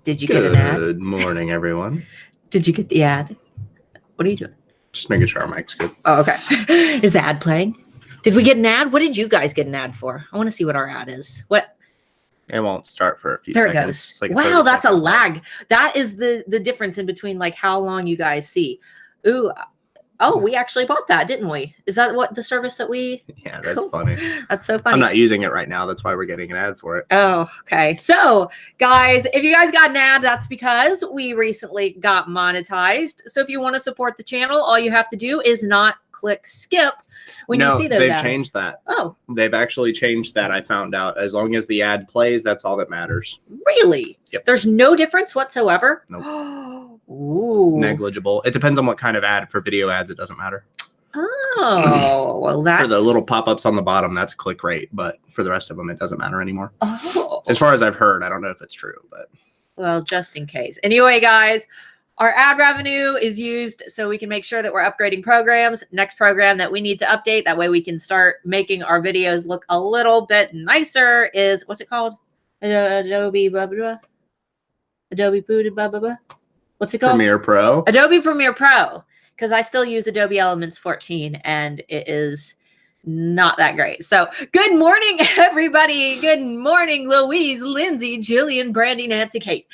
Did you get an ad? Good morning, everyone. Did you get the ad? What are you doing? Just making sure our mic's good. Oh, okay. Is the ad playing? Did we get an ad? What did you guys get an ad for? I want to see what our ad is. What? It won't start for a few there seconds. It goes. It's like wow, that's a lag. That is the difference in between like how long you guys see. Ooh. Oh, we actually bought that, didn't we? Is that what the service that we? Yeah, that's funny. That's so funny. I'm not using it right now. That's why we're getting an ad for it. Oh, okay. So, guys, if you guys got an ad, that's because we recently got monetized. So, if you want to support the channel, all you have to do is not click skip when you see those they've ads. changed that. Oh, they've actually changed that. I found out. As long as the ad plays, that's all that matters. Really? Yep. There's no difference whatsoever? Nope. Ooh. Negligible. It depends on what kind of ad. For video ads, it doesn't matter. Oh, well, that's... For the little pop-ups on the bottom, that's click rate. But for the rest of them, it doesn't matter anymore. Oh. As far as I've heard. I don't know if it's true, but... Well, just in case. Anyway, guys, our ad revenue is used so we can make sure that we're upgrading programs. Next program that we need to update, that way we can start making our videos look a little bit nicer is, what's it called? Adobe blah, blah, blah. Adobe blah, blah, blah. What's it called? Premiere Pro. Adobe Premiere Pro. Because I still use Adobe Elements 14 and it is not that great. So good morning, everybody. Good morning, Louise, Lindsay, Jillian, Brandy, Nancy, Kate.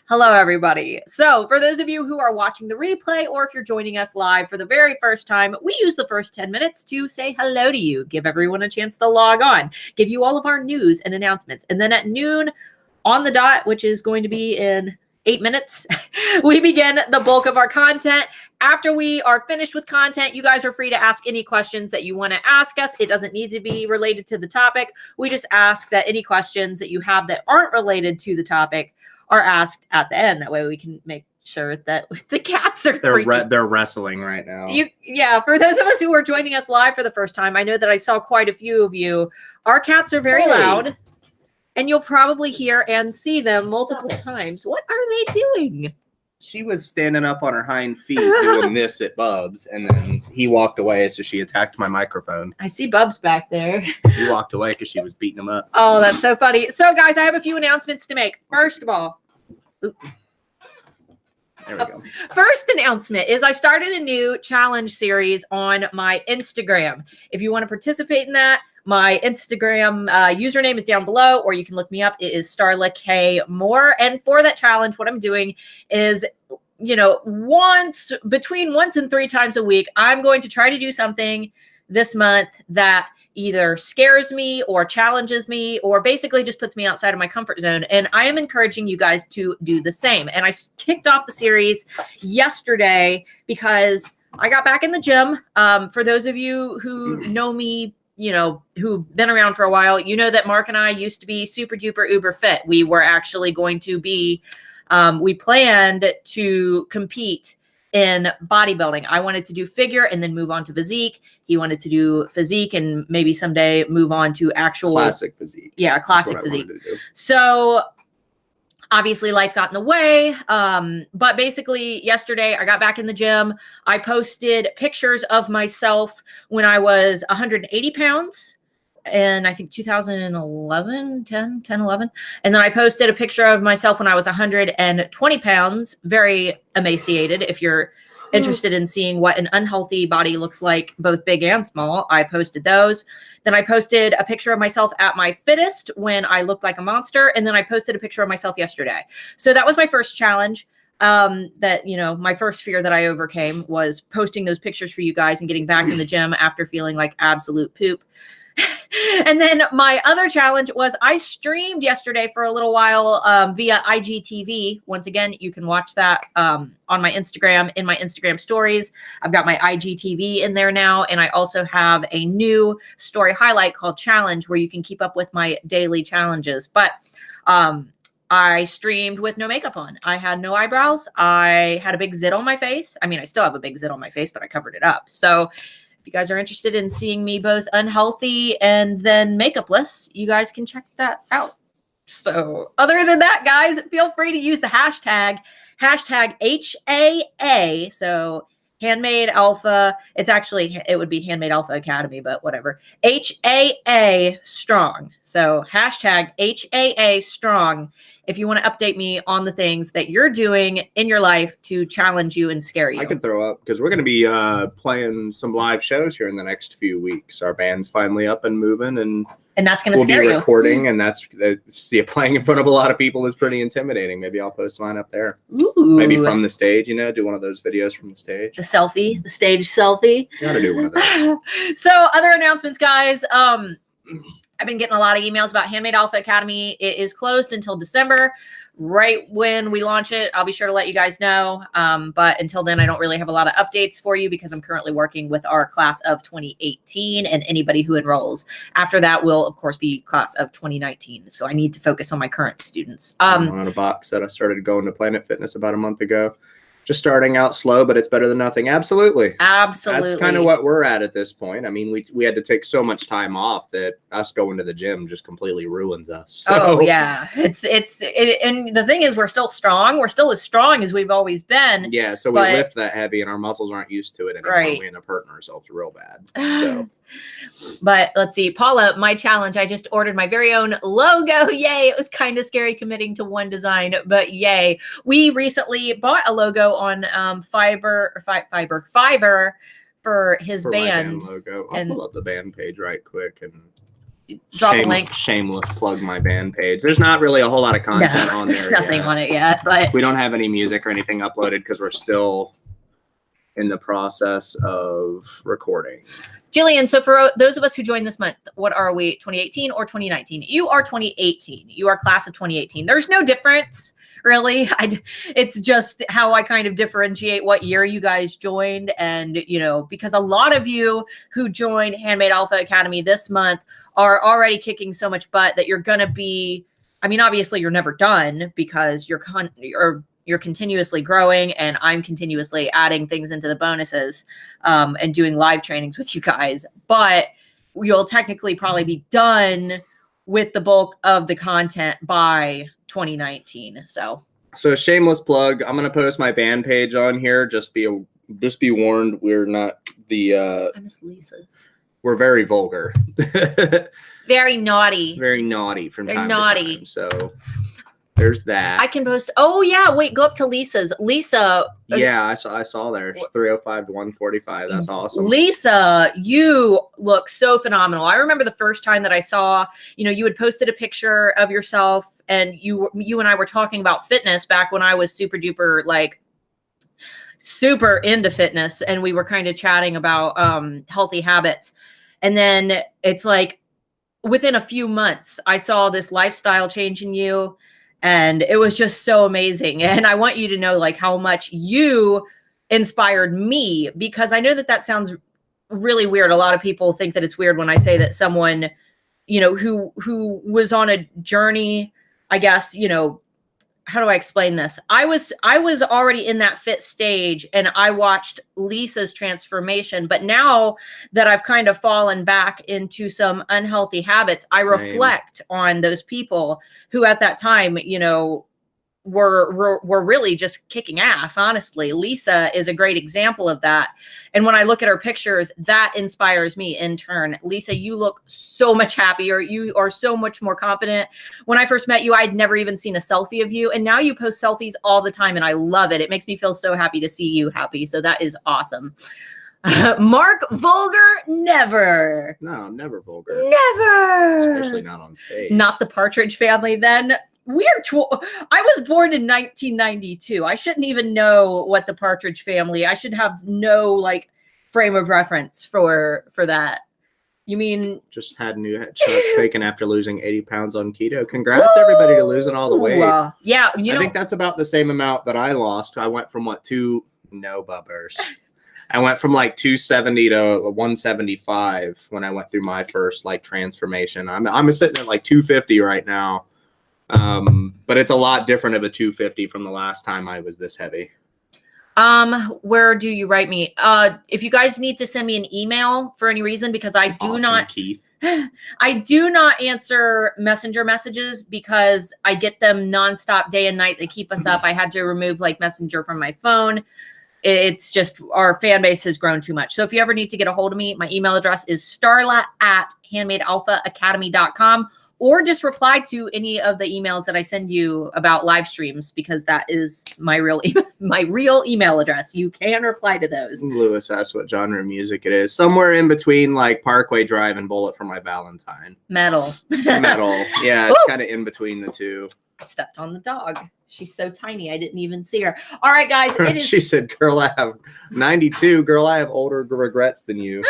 Hello, everybody. So for those of you who are watching the replay, or if you're joining us live for the very first time, we use the first 10 minutes to say hello to you, give everyone a chance to log on, give you all of our news and announcements. And then at noon on the dot, which is going to be in 8 minutes, we begin the bulk of our content. After we are finished with content, you guys are free to ask any questions that you want to ask us. It doesn't need to be related to the topic. We just ask that any questions that you have that aren't related to the topic are asked at the end. That way we can make sure that the cats are they're wrestling right now. Yeah, for those of us who are joining us live for the first time, I know that I saw quite a few of you. Our cats are very loud. And you'll probably hear and see them multiple times. What are they doing? She was standing up on her hind feet doing this at Bubs, and then he walked away, so she attacked my microphone. I see Bubs back there. He walked away because she was beating him up. Oh, that's so funny. So, guys, I have a few announcements to make. First of all, there we go. First announcement is I started a new challenge series on my Instagram. If you want to participate in that, my Instagram username is down below, or you can look me up. It is Starla K Moore. And for that challenge, what I'm doing is, between once and 3 times a week, I'm going to try to do something this month that either scares me or challenges me or basically just puts me outside of my comfort zone. And I am encouraging you guys to do the same. And I kicked off the series yesterday because I got back in the gym. For those of you who know me, who've been around for a while, you know that Mark and I used to be super duper uber fit. We were actually going to be, we planned to compete in bodybuilding. I wanted to do figure and then move on to physique. He wanted to do physique and maybe someday move on to actual classic physique. Yeah, classic physique. So obviously life got in the way. But basically yesterday I got back in the gym. I posted pictures of myself when I was 180 pounds. And I think 2011, 10, 11. And then I posted a picture of myself when I was 120 pounds, very emaciated. If you're interested in seeing what an unhealthy body looks like, both big and small, I posted those. Then I posted a picture of myself at my fittest when I looked like a monster. And then I posted a picture of myself yesterday. So that was my first challenge. My first fear that I overcame was posting those pictures for you guys and getting back in the gym after feeling like absolute poop. And then my other challenge was I streamed yesterday for a little while via IGTV. Once again, you can watch that on my Instagram, in my Instagram stories. I've got my IGTV in there now. And I also have a new story highlight called Challenge where you can keep up with my daily challenges. But I streamed with no makeup on. I had no eyebrows. I had a big zit on my face. I mean, I still have a big zit on my face, but I covered it up. So if you guys are interested in seeing me both unhealthy and then makeupless, you guys can check that out. So other than that, guys, feel free to use the hashtag HAA. So Handmade Alpha. It's actually, it would be Handmade Alpha Academy, but whatever. HAA Strong. So hashtag HAA Strong if you want to update me on the things that you're doing in your life to challenge you and scare you. I could throw up because we're going to be playing some live shows here in the next few weeks. Our band's finally up and moving, and that's going to scare you. We'll be recording, and see it playing in front of a lot of people is pretty intimidating. Maybe I'll post mine up there. Ooh. Maybe from the stage, do one of those videos from the stage. The stage selfie. Gotta do one of those. So other announcements, guys. I've been getting a lot of emails about Handmade Alpha Academy. It is closed until December. Right when we launch it, I'll be sure to let you guys know. But until then, I don't really have a lot of updates for you because I'm currently working with our class of 2018 and anybody who enrolls. After that will, of course, be class of 2019. So I need to focus on my current students. I'm on a box that I started going to Planet Fitness about a month ago. Just starting out slow, but it's better than nothing. Absolutely. Absolutely. That's kind of what we're at this point. I mean, we had to take so much time off that us going to the gym just completely ruins us. So. Oh yeah. And the thing is, we're still strong. We're still as strong as we've always been. Yeah. So we lift that heavy and our muscles aren't used to it anymore. Right. We end up hurting ourselves real bad. So. But let's see, Paula, my challenge, I just ordered my very own logo. Yay. It was kind of scary committing to one design, but yay. We recently bought a logo on Fiverr for his band. Logo. I'll pull up the band page right quick and drop a link. Shameless plug my band page. There's not really a whole lot of content on there. There's nothing on it yet, but we don't have any music or anything uploaded because we're still in the process of recording. Jillian, so for those of us who joined this month, what are we, 2018 or 2019? You are 2018. You are class of 2018. There's no difference, really. It's just how I kind of differentiate what year you guys joined. And, because a lot of you who joined Handmade Alpha Academy this month are already kicking so much butt that you're going to be, obviously you're never done because you're continuously growing, and I'm continuously adding things into the bonuses and doing live trainings with you guys. But you'll technically probably be done with the bulk of the content by 2019. So shameless plug. I'm gonna post my band page on here. Just be warned, we're not the. I miss Lisa's. We're very vulgar. Very naughty. Very naughty from They're time naughty. to time. So. There's that. I can post. Oh yeah, wait. Go up to Lisa's. Lisa. Yeah, I saw there. 305 to 145. That's awesome. Lisa, you look so phenomenal. I remember the first time that I saw. You had posted a picture of yourself, and you and I were talking about fitness back when I was super duper super into fitness, and we were kind of chatting about healthy habits, and then it's like within a few months, I saw this lifestyle change in you. And it was just so amazing. And I want you to know how much you inspired me, because I know that sounds really weird. A lot of people think that it's weird when I say that someone, who was on a journey, I guess, how do I explain this? I was already in that fit stage, and I watched Lisa's transformation. But now that I've kind of fallen back into some unhealthy habits, I reflect on those people who at that time, were really just kicking ass. Honestly, Lisa is a great example of that. And when I look at her pictures, that inspires me in turn. Lisa, you look so much happier. You are so much more confident. When I first met you, I'd never even seen a selfie of you. And now you post selfies all the time, and I love it. It makes me feel so happy to see you happy. So that is awesome. Mark, vulgar? Never. No, never vulgar. Never. Especially not on stage. Not the Partridge Family then. I was born in 1992. I shouldn't even know what the Partridge Family. I should have no frame of reference for that. You mean just had new headshots taken after losing 80 pounds on keto? Congrats everybody to losing all the weight. Yeah, I think that's about the same amount that I lost. I went from bubbers. I went from 270 to 175 when I went through my first transformation. I'm sitting at 250 right now. But it's a lot different of a 250 from the last time I was this heavy. Where do you write me? If you guys need to send me an email for any reason, because I do not, Keith. I do not answer messenger messages because I get them nonstop day and night. They keep us up. I had to remove Messenger from my phone. it's just our fan base has grown too much. So if you ever need to get a hold of me, my email address is starla@handmadealphaacademy.com, or just reply to any of the emails that I send you about live streams, because that is my real email address. You can reply to those. Lewis asked what genre of music it is. Somewhere in between like Parkway Drive and Bullet for My Valentine. Metal. Metal. Yeah, it's kind of in between the two. I stepped on the dog. She's so tiny, I didn't even see her. All right, guys. It is. She said, "Girl, I have 92. Girl, I have older regrets than you."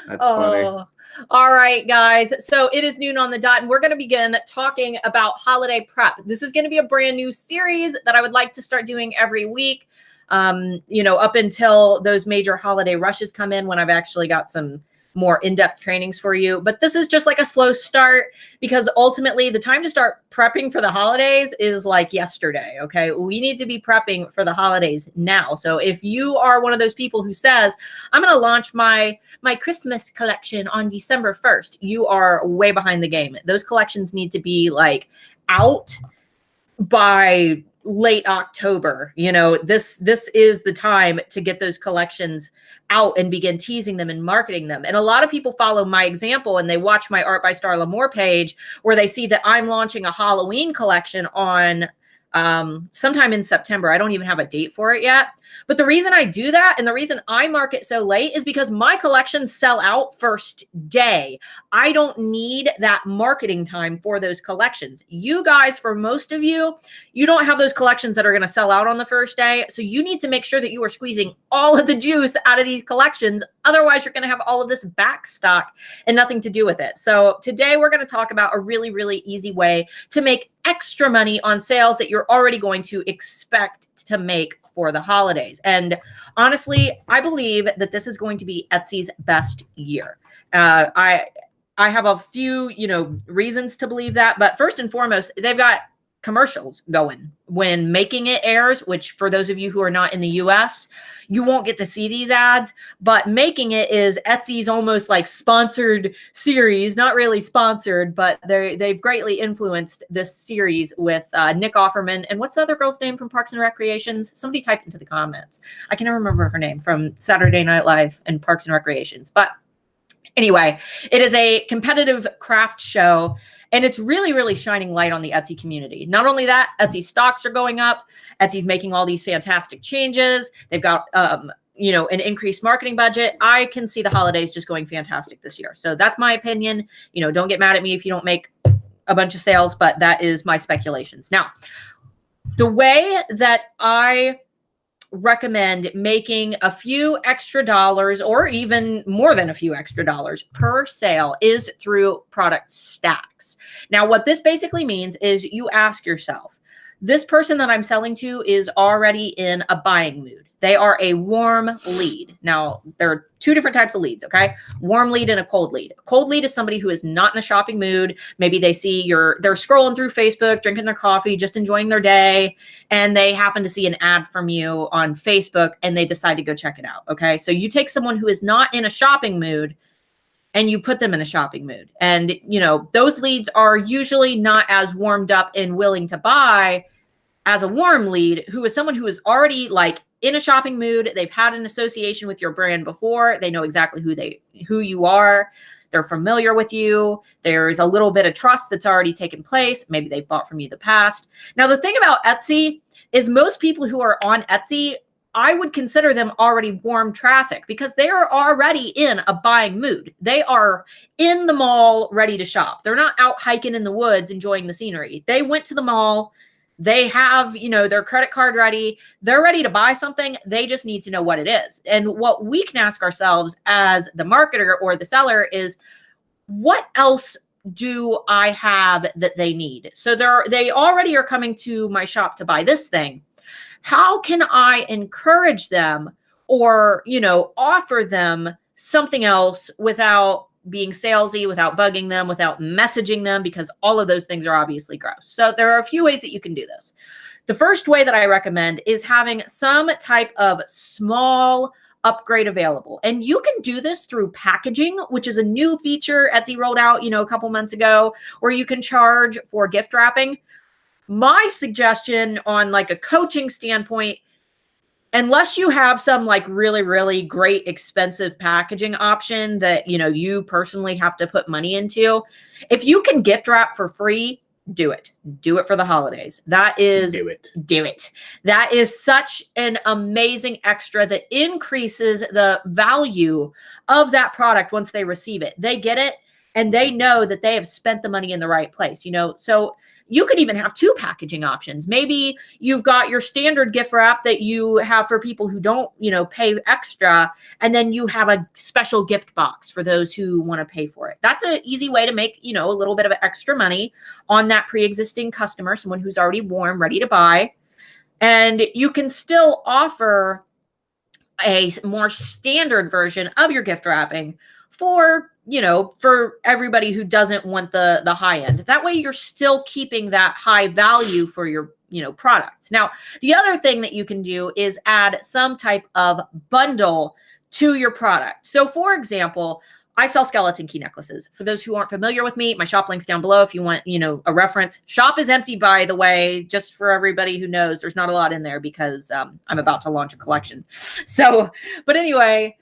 That's funny. All right, guys. So it is noon on the dot, and we're going to begin talking about holiday prep. This is going to be a brand new series that I would like to start doing every week. Up until those major holiday rushes come in, when I've actually got some more in-depth trainings for you. But this is just like a slow start, because ultimately the time to start prepping for the holidays is like yesterday. Okay. We need to be prepping for the holidays now. So if you are one of those people who says, I'm going to launch my Christmas collection on December 1st, you are way behind the game. Those collections need to be like out by late October. This is the time to get those collections out and begin teasing them and marketing them. And a lot of people follow my example, and they watch my Art by Starla Moore page, where they see that I'm launching a Halloween collection on sometime in September. I don't even have a date for it yet. But the reason I do that, and the reason I market so late, is because my collections sell out first day. I don't need that marketing time for those collections. You guys, for most of you, you don't have those collections that are going to sell out on the first day. So you need to make sure that you are squeezing all of the juice out of these collections. Otherwise, you're going to have all of this back stock and nothing to do with it. So today we're going to talk about a really, really easy way to make extra money on sales that you're already going to expect to make for the holidays. And honestly, I believe that this is going to be Etsy's best year. I have a few, reasons to believe that, but first and foremost, they've got commercials going when Making It airs, which for those of you who are not in the US, you won't get to see these ads, but Making It is Etsy's almost like sponsored series, not really sponsored, but they've greatly influenced this series with Nick Offerman. And what's the other girl's name from Parks and Recreations? Somebody type into the comments. I can never remember her name from Saturday Night Live and Parks and Recreations. But anyway, it is a competitive craft show, and it's really, really shining light on the Etsy community. Not only that, Etsy stocks are going up. Etsy's making all these fantastic changes. They've got, an increased marketing budget. I can see the holidays just going fantastic this year. So that's my opinion. Don't get mad at me if you don't make a bunch of sales, but that is my speculations. Now, the way that I recommend making a few extra dollars, or even more than a few extra dollars per sale, is through product stacks. Now, what this basically means is you ask yourself, this person that I'm selling to is already in a buying mood. They are a warm lead. Now, there are two different types of leads, okay? Warm lead and a cold lead. A cold lead is somebody who is not in a shopping mood. Maybe they see they're scrolling through Facebook, drinking their coffee, just enjoying their day, and they happen to see an ad from you on Facebook, and they decide to go check it out, okay? So you take someone who is not in a shopping mood, and you put them in a shopping mood. And, those leads are usually not as warmed up and willing to buy as a warm lead, who is someone who is already like in a shopping mood. They've had an association with your brand before. They know exactly who you are. They're familiar with you. There's a little bit of trust that's already taken place. Maybe they bought from you in the past. Now, the thing about Etsy is most people who are on Etsy, I would consider them already warm traffic, because they are already in a buying mood. They are in the mall ready to shop. They're not out hiking in the woods enjoying the scenery. They went to the mall. They have, their credit card ready. They're ready to buy something. They just need to know what it is. And what we can ask ourselves as the marketer or the seller is, what else do I have that they need? So they already are coming to my shop to buy this thing. How can I encourage them or, offer them something else without being salesy, without bugging them, without messaging them, because all of those things are obviously gross. So there are a few ways that you can do this. The first way that I recommend is having some type of small upgrade available. And you can do this through packaging, which is a new feature Etsy rolled out, a couple months ago, where you can charge for gift wrapping. My suggestion on like a coaching standpoint unless you have some like really, really great expensive packaging option that, you know, you personally have to put money into, if you can gift wrap for free, do it. Do it for the holidays. That is, do it. That is such an amazing extra that increases the value of that product once they receive it. They get it and they know that they have spent the money in the right place, you know? So you could even have two packaging options. Maybe you've got your standard gift wrap that you have for people who don't, you know, pay extra. And then you have a special gift box for those who want to pay for it. That's an easy way to make, you know, a little bit of extra money on that pre-existing customer, someone who's already warm, ready to buy. And you can still offer a more standard version of your gift wrapping for, you know, for everybody who doesn't want the high end. That way you're still keeping that high value for your, you know, products. Now, the other thing that you can do is add some type of bundle to your product. So for example, I sell skeleton key necklaces. For those who aren't familiar with me, my shop link's down below if you want, you know, a reference. Shop is empty, by the way, just for everybody who knows. There's not a lot in there because I'm about to launch a collection. So, but anyway,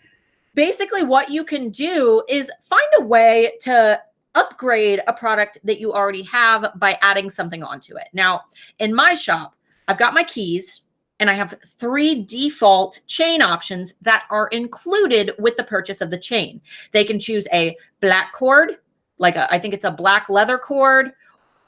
basically what you can do is find a way to upgrade a product that you already have by adding something onto it. Now, in my shop, I've got my keys and I have 3 default chain options that are included with the purchase of the chain. They can choose a black cord, like I think it's a black leather cord,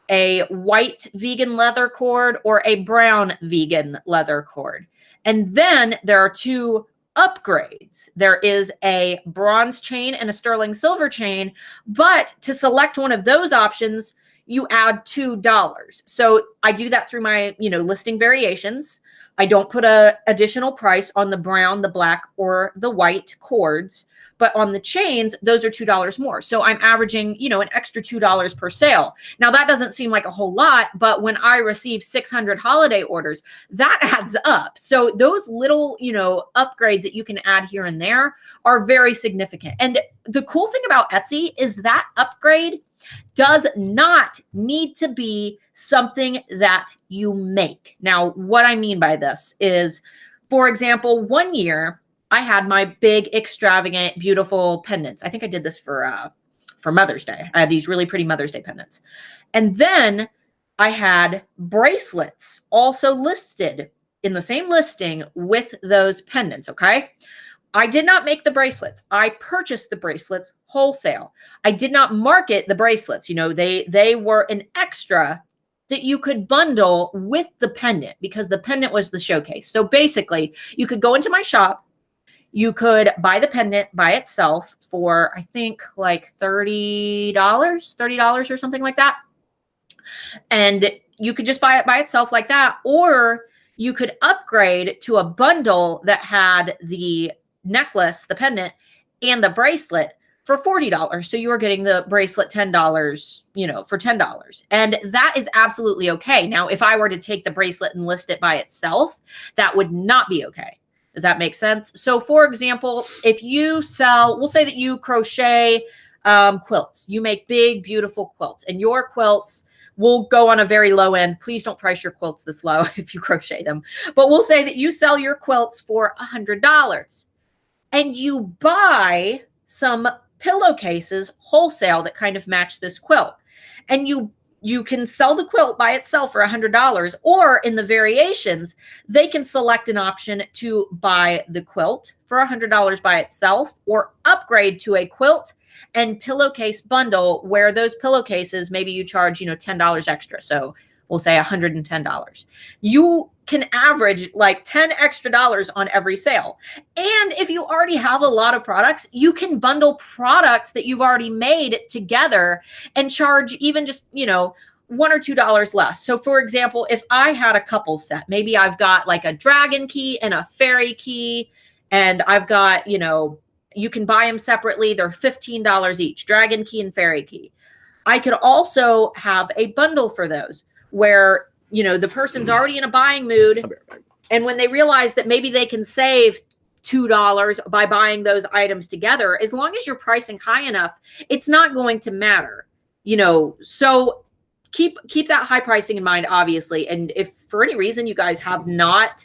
a white vegan leather cord, or a brown vegan leather cord. And then there are 2 upgrades. There is a bronze chain and a sterling silver chain, but to select one of those options, you add $2. So I do that through my, you know, listing variations. I don't put a additional price on the brown, the black, or the white cords, but on the chains, those are $2 more. So I'm averaging, you know, an extra $2 per sale. Now that doesn't seem like a whole lot, but when I receive 600 holiday orders, that adds up. So those little, you know, upgrades that you can add here and there are very significant. And the cool thing about Etsy is that upgrade does not need to be something that you make. Now, what I mean by this is, for example, one year I had my big, extravagant, beautiful pendants. I think I did this for Mother's Day. I had these really pretty Mother's Day pendants. And then I had bracelets also listed in the same listing with those pendants, okay? I did not make the bracelets. I purchased the bracelets wholesale. I did not market the bracelets. You know, they were an extra that you could bundle with the pendant because the pendant was the showcase. So basically, you could go into my shop, you could buy the pendant by itself for, I think, like $30 or something like that. And you could just buy it by itself like that, or you could upgrade to a bundle that had the necklace, the pendant, and the bracelet for $40. So you are getting the bracelet $10, you know, for $10. And that is absolutely okay. Now, if I were to take the bracelet and list it by itself, that would not be okay. Does that make sense? So for example, if you sell, we'll say that you crochet quilts, you make big, beautiful quilts, and your quilts will go on a very low end. Please don't price your quilts this low if you crochet them. But we'll say that you sell your quilts for $100 and you buy some pillowcases wholesale that kind of match this quilt. And you can sell the quilt by itself for $100, or in the variations, they can select an option to buy the quilt for $100 by itself, or upgrade to a quilt and pillowcase bundle where those pillowcases, maybe you charge, you know, $10 extra. So we'll say $110. You can average like $10 extra on every sale. And if you already have a lot of products, you can bundle products that you've already made together and charge even just, you know, $1 or $2 less. So for example, if I had a couple set, maybe I've got like a dragon key and a fairy key, and I've got, you know, you can buy them separately. They're $15 each, dragon key and fairy key. I could also have a bundle for those where, you know, the person's already in a buying mood. And when they realize that maybe they can save $2 by buying those items together, as long as you're pricing high enough, it's not going to matter, you know. So keep that high pricing in mind, obviously. And if for any reason you guys have not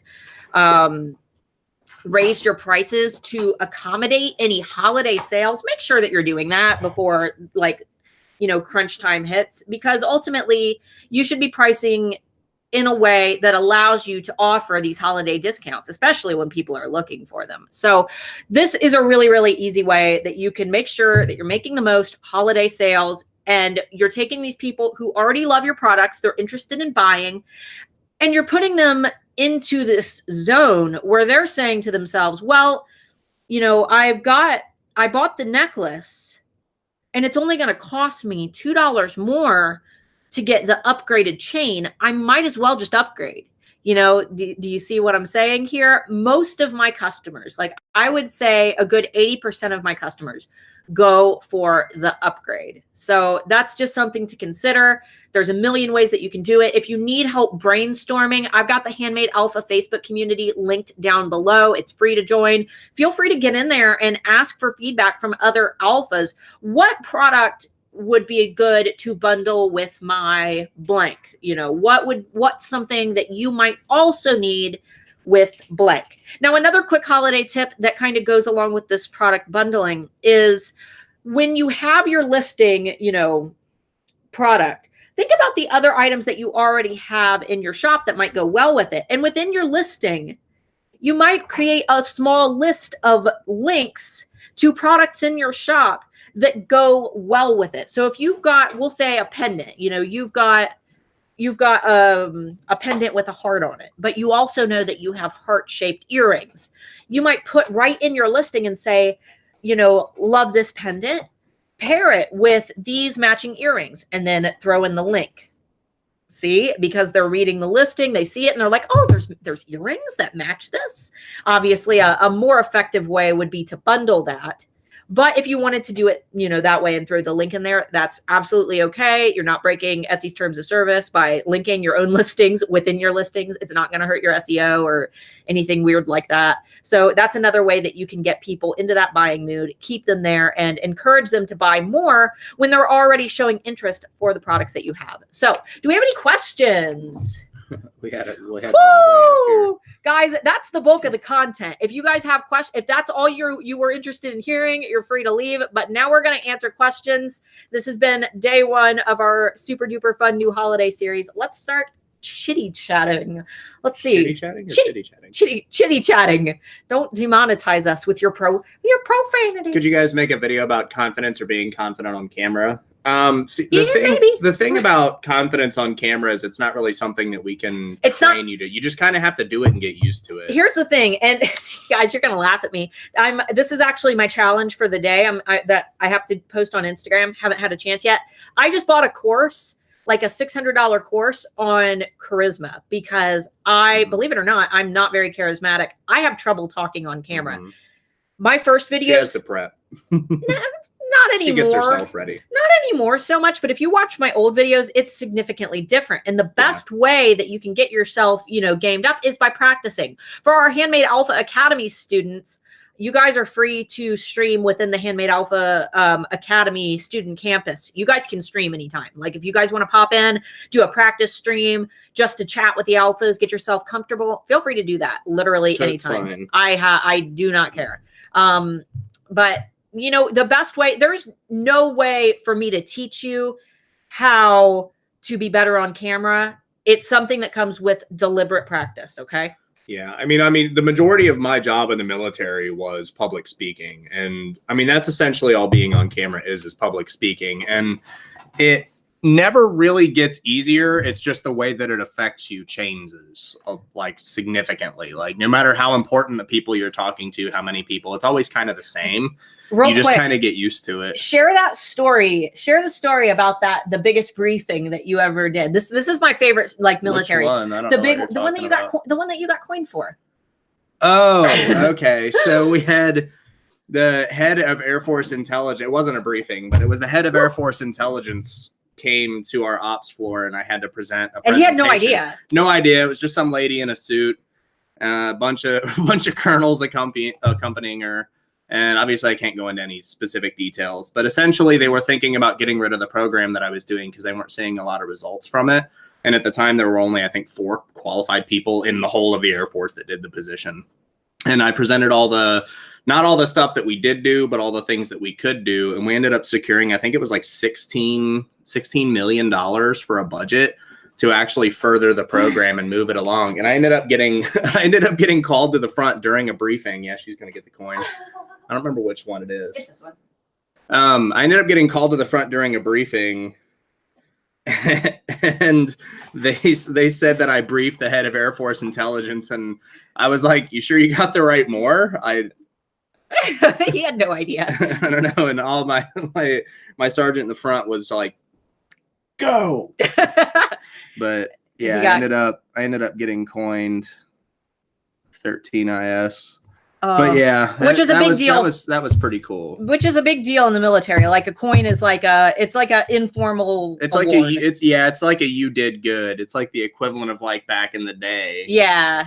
raised your prices to accommodate any holiday sales, make sure that you're doing that before, like, you know, crunch time hits, because ultimately you should be pricing in a way that allows you to offer these holiday discounts, especially when people are looking for them. So this is a really, really easy way that you can make sure that you're making the most holiday sales, and you're taking these people who already love your products, they're interested in buying, and you're putting them into this zone where they're saying to themselves, well, you know, I bought the necklace and it's only going to cost me $2 more to get the upgraded chain. I might as well just upgrade. You know, do you see what I'm saying here? Most of my customers, like I would say a good 80% of my customers go for the upgrade. So that's just something to consider. There's a million ways that you can do it. If you need help brainstorming, I've got the Handmade Alpha Facebook community linked down below. It's free to join. Feel free to get in there and ask for feedback from other alphas. What product would be good to bundle with my blank? You know, what's something that you might also need with blank? Now, another quick holiday tip that kind of goes along with this product bundling is when you have your listing, you know, product, think about the other items that you already have in your shop that might go well with it. And within your listing, you might create a small list of links to products in your shop that go well with it. So if you've got, we'll say a pendant, you know, you've got a pendant with a heart on it, but you also know that you have heart-shaped earrings. You might put right in your listing and say, you know, love this pendant, pair it with these matching earrings, and then throw in the link. See, because they're reading the listing, they see it and they're like, oh, there's earrings that match this. Obviously, a more effective way would be to bundle that. But if you wanted to do it, you know, that way and throw the link in there, that's absolutely okay. You're not breaking Etsy's terms of service by linking your own listings within your listings. It's not going to hurt your SEO or anything weird like that. So that's another way that you can get people into that buying mood, keep them there, and encourage them to buy more when they're already showing interest for the products that you have. So do we have any questions? We had Woo! Guys, that's the bulk of the content. If you guys have questions, if that's all you were interested in hearing, you're free to leave. But now we're going to answer questions. This has been day one of our super duper fun new holiday series. Let's start chitty chatting. Let's see. Chitty chatting or chitty chatting? Chitty chatting. Don't demonetize us with your profanity. Could you guys make a video about confidence or being confident on camera? The thing about confidence on camera is it's not really something that we can train you to. You just kind of have to do it and get used to it. Here's the thing, and guys, you're gonna laugh at me. This is actually my challenge for the day. That I have to post on Instagram. Haven't had a chance yet. I just bought a course, like a $600 course on charisma, because believe it or not, I'm not very charismatic. I have trouble talking on camera. Mm-hmm. My first videos. She has to prep. Not anymore. She gets herself ready. Not anymore so much, but if you watch my old videos, it's significantly different. And the best way that you can get yourself, you know, gamed up is by practicing. For our Handmade Alpha Academy students, you guys are free to stream within the Handmade Alpha Academy student campus. You guys can stream anytime. Like if you guys want to pop in, do a practice stream just to chat with the alphas, get yourself comfortable, feel free to do that literally anytime. Fine. I do not care. But you know, the best way, there's no way for me to teach you how to be better on camera. It's something that comes with deliberate practice. Okay. Yeah. I mean, the majority of my job in the military was public speaking. And I mean, that's essentially all being on camera is public speaking. And it never really gets easier. It's just the way that it affects you changes like significantly. Like no matter how important the people you're talking to, how many people, it's always kind of the same. You just kind of get used to it. Share that story. Share the story about the biggest briefing that you ever did. This is my favorite, like military. Which one? I don't know the one that you got coined for. Oh, okay. So we had the head of Air Force Intelligence. It wasn't a briefing, but it was the head of Air Force Intelligence came to our ops floor, and I had to present a presentation. And he had no idea. No idea. It was just some lady in a suit, a bunch of colonels accompanying her. And obviously I can't go into any specific details, but essentially they were thinking about getting rid of the program that I was doing because they weren't seeing a lot of results from it. And at the time there were only, I think, 4 qualified people in the whole of the Air Force that did the position. And I presented not all the stuff that we did do, but all the things that we could do. And we ended up securing, I think it was like $16 million for a budget to actually further the program and move it along. And I ended up getting called to the front during a briefing. Yeah, she's going to get the coin. I don't remember which one it is. It's this one. I ended up getting called to the front during a briefing. And they said that I briefed the head of Air Force Intelligence. And I was like, you sure you got the right more? He had no idea. I don't know. And all my sergeant in the front was like, go. But yeah, I ended up getting coined 13 IS. But yeah, which is a big deal. That was pretty cool. Which is a big deal in the military. Like a coin is like a informal. It's award. It's like a you did good. It's like the equivalent of like back in the day. Yeah.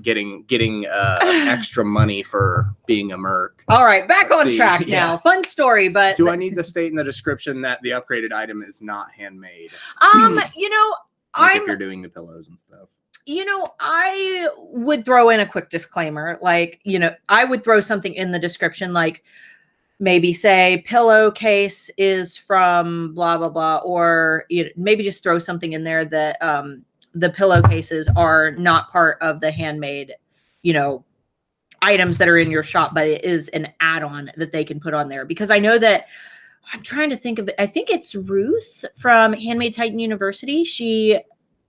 Getting extra money for being a merc. All right, back on track now. Fun story, but do I need to state in the description that the upgraded item is not handmade? You know, if you're doing the pillows and stuff. You know, I would throw in a quick disclaimer. Like, you know, I would throw something in the description, like maybe say pillowcase is from blah blah blah, or maybe just throw something in there that the pillowcases are not part of the handmade, items that are in your shop, but it is an add-on that they can put on there. Because I know that I'm trying to think of it. I think it's Ruth from Handmade Titan University. She,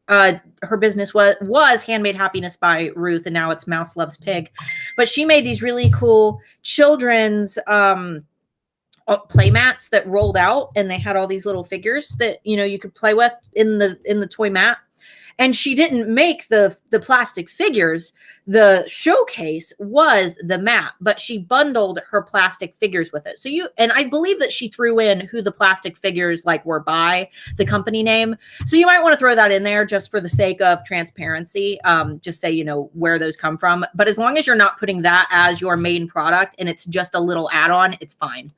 her business was Handmade Happiness by Ruth, and now it's Mouse Loves Pig. But she made these really cool children's play mats that rolled out, and they had all these little figures that you could play with in the toy mat. And she didn't make the plastic figures. The showcase was the mat, but she bundled her plastic figures with it. And I believe that she threw in who the plastic figures were by, the company name. So you might want to throw that in there just for the sake of transparency. Just say, where those come from. But as long as you're not putting that as your main product and it's just a little add-on, it's fine.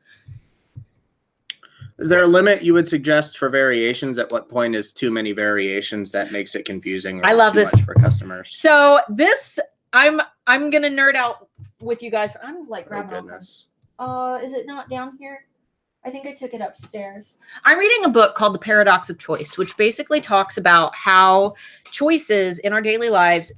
Is there a limit you would suggest for variations? At what point is too many variations that makes it confusing? Or I love too this much for customers. So this, I'm gonna nerd out with you guys. I'm grabbing. Oh, goodness. Is it not down here? I think I took it upstairs. I'm reading a book called The Paradox of Choice, which basically talks about how choices in our daily lives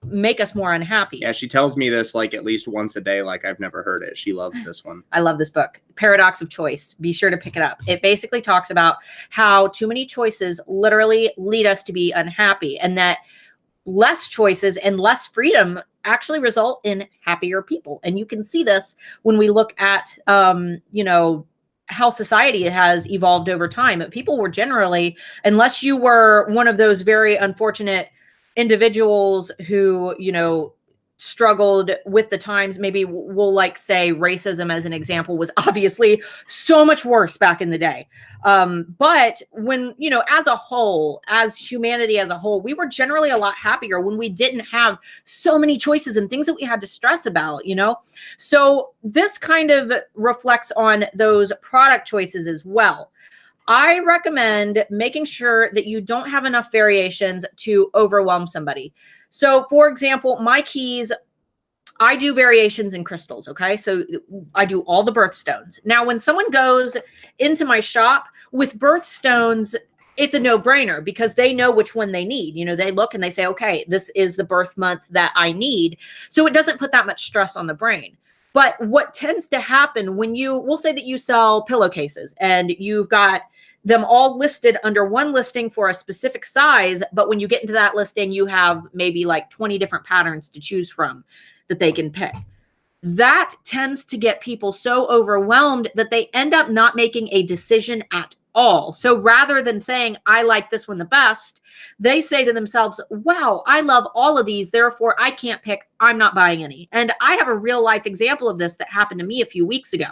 make us more unhappy. Yeah, she tells me this at least once a day. I've never heard it. She loves this one. I love this book, Paradox of Choice. Be sure to pick it up. It basically talks about how too many choices literally lead us to be unhappy, and that less choices and less freedom actually result in happier people. And you can see this when we look at, how society has evolved over time. People were generally, unless you were one of those very unfortunate individuals who, struggled with the times, maybe we'll say racism as an example was obviously so much worse back in the day. But when, as a whole, as humanity as a whole, we were generally a lot happier when we didn't have so many choices and things that we had to stress about, So this kind of reflects on those product choices as well. I recommend making sure that you don't have enough variations to overwhelm somebody. So for example, my keys, I do variations in crystals. Okay. So I do all the birthstones. Now, when someone goes into my shop with birthstones, it's a no-brainer because they know which one they need. They look and they say, okay, this is the birth month that I need. So it doesn't put that much stress on the brain. But what tends to happen when we'll say that you sell pillowcases and you've got them all listed under one listing for a specific size, but when you get into that listing, you have maybe 20 different patterns to choose from that they can pick. That tends to get people so overwhelmed that they end up not making a decision at all. So rather than saying, I like this one the best, they say to themselves, wow, I love all of these, therefore I can't pick, I'm not buying any. And I have a real life example of this that happened to me a few weeks ago.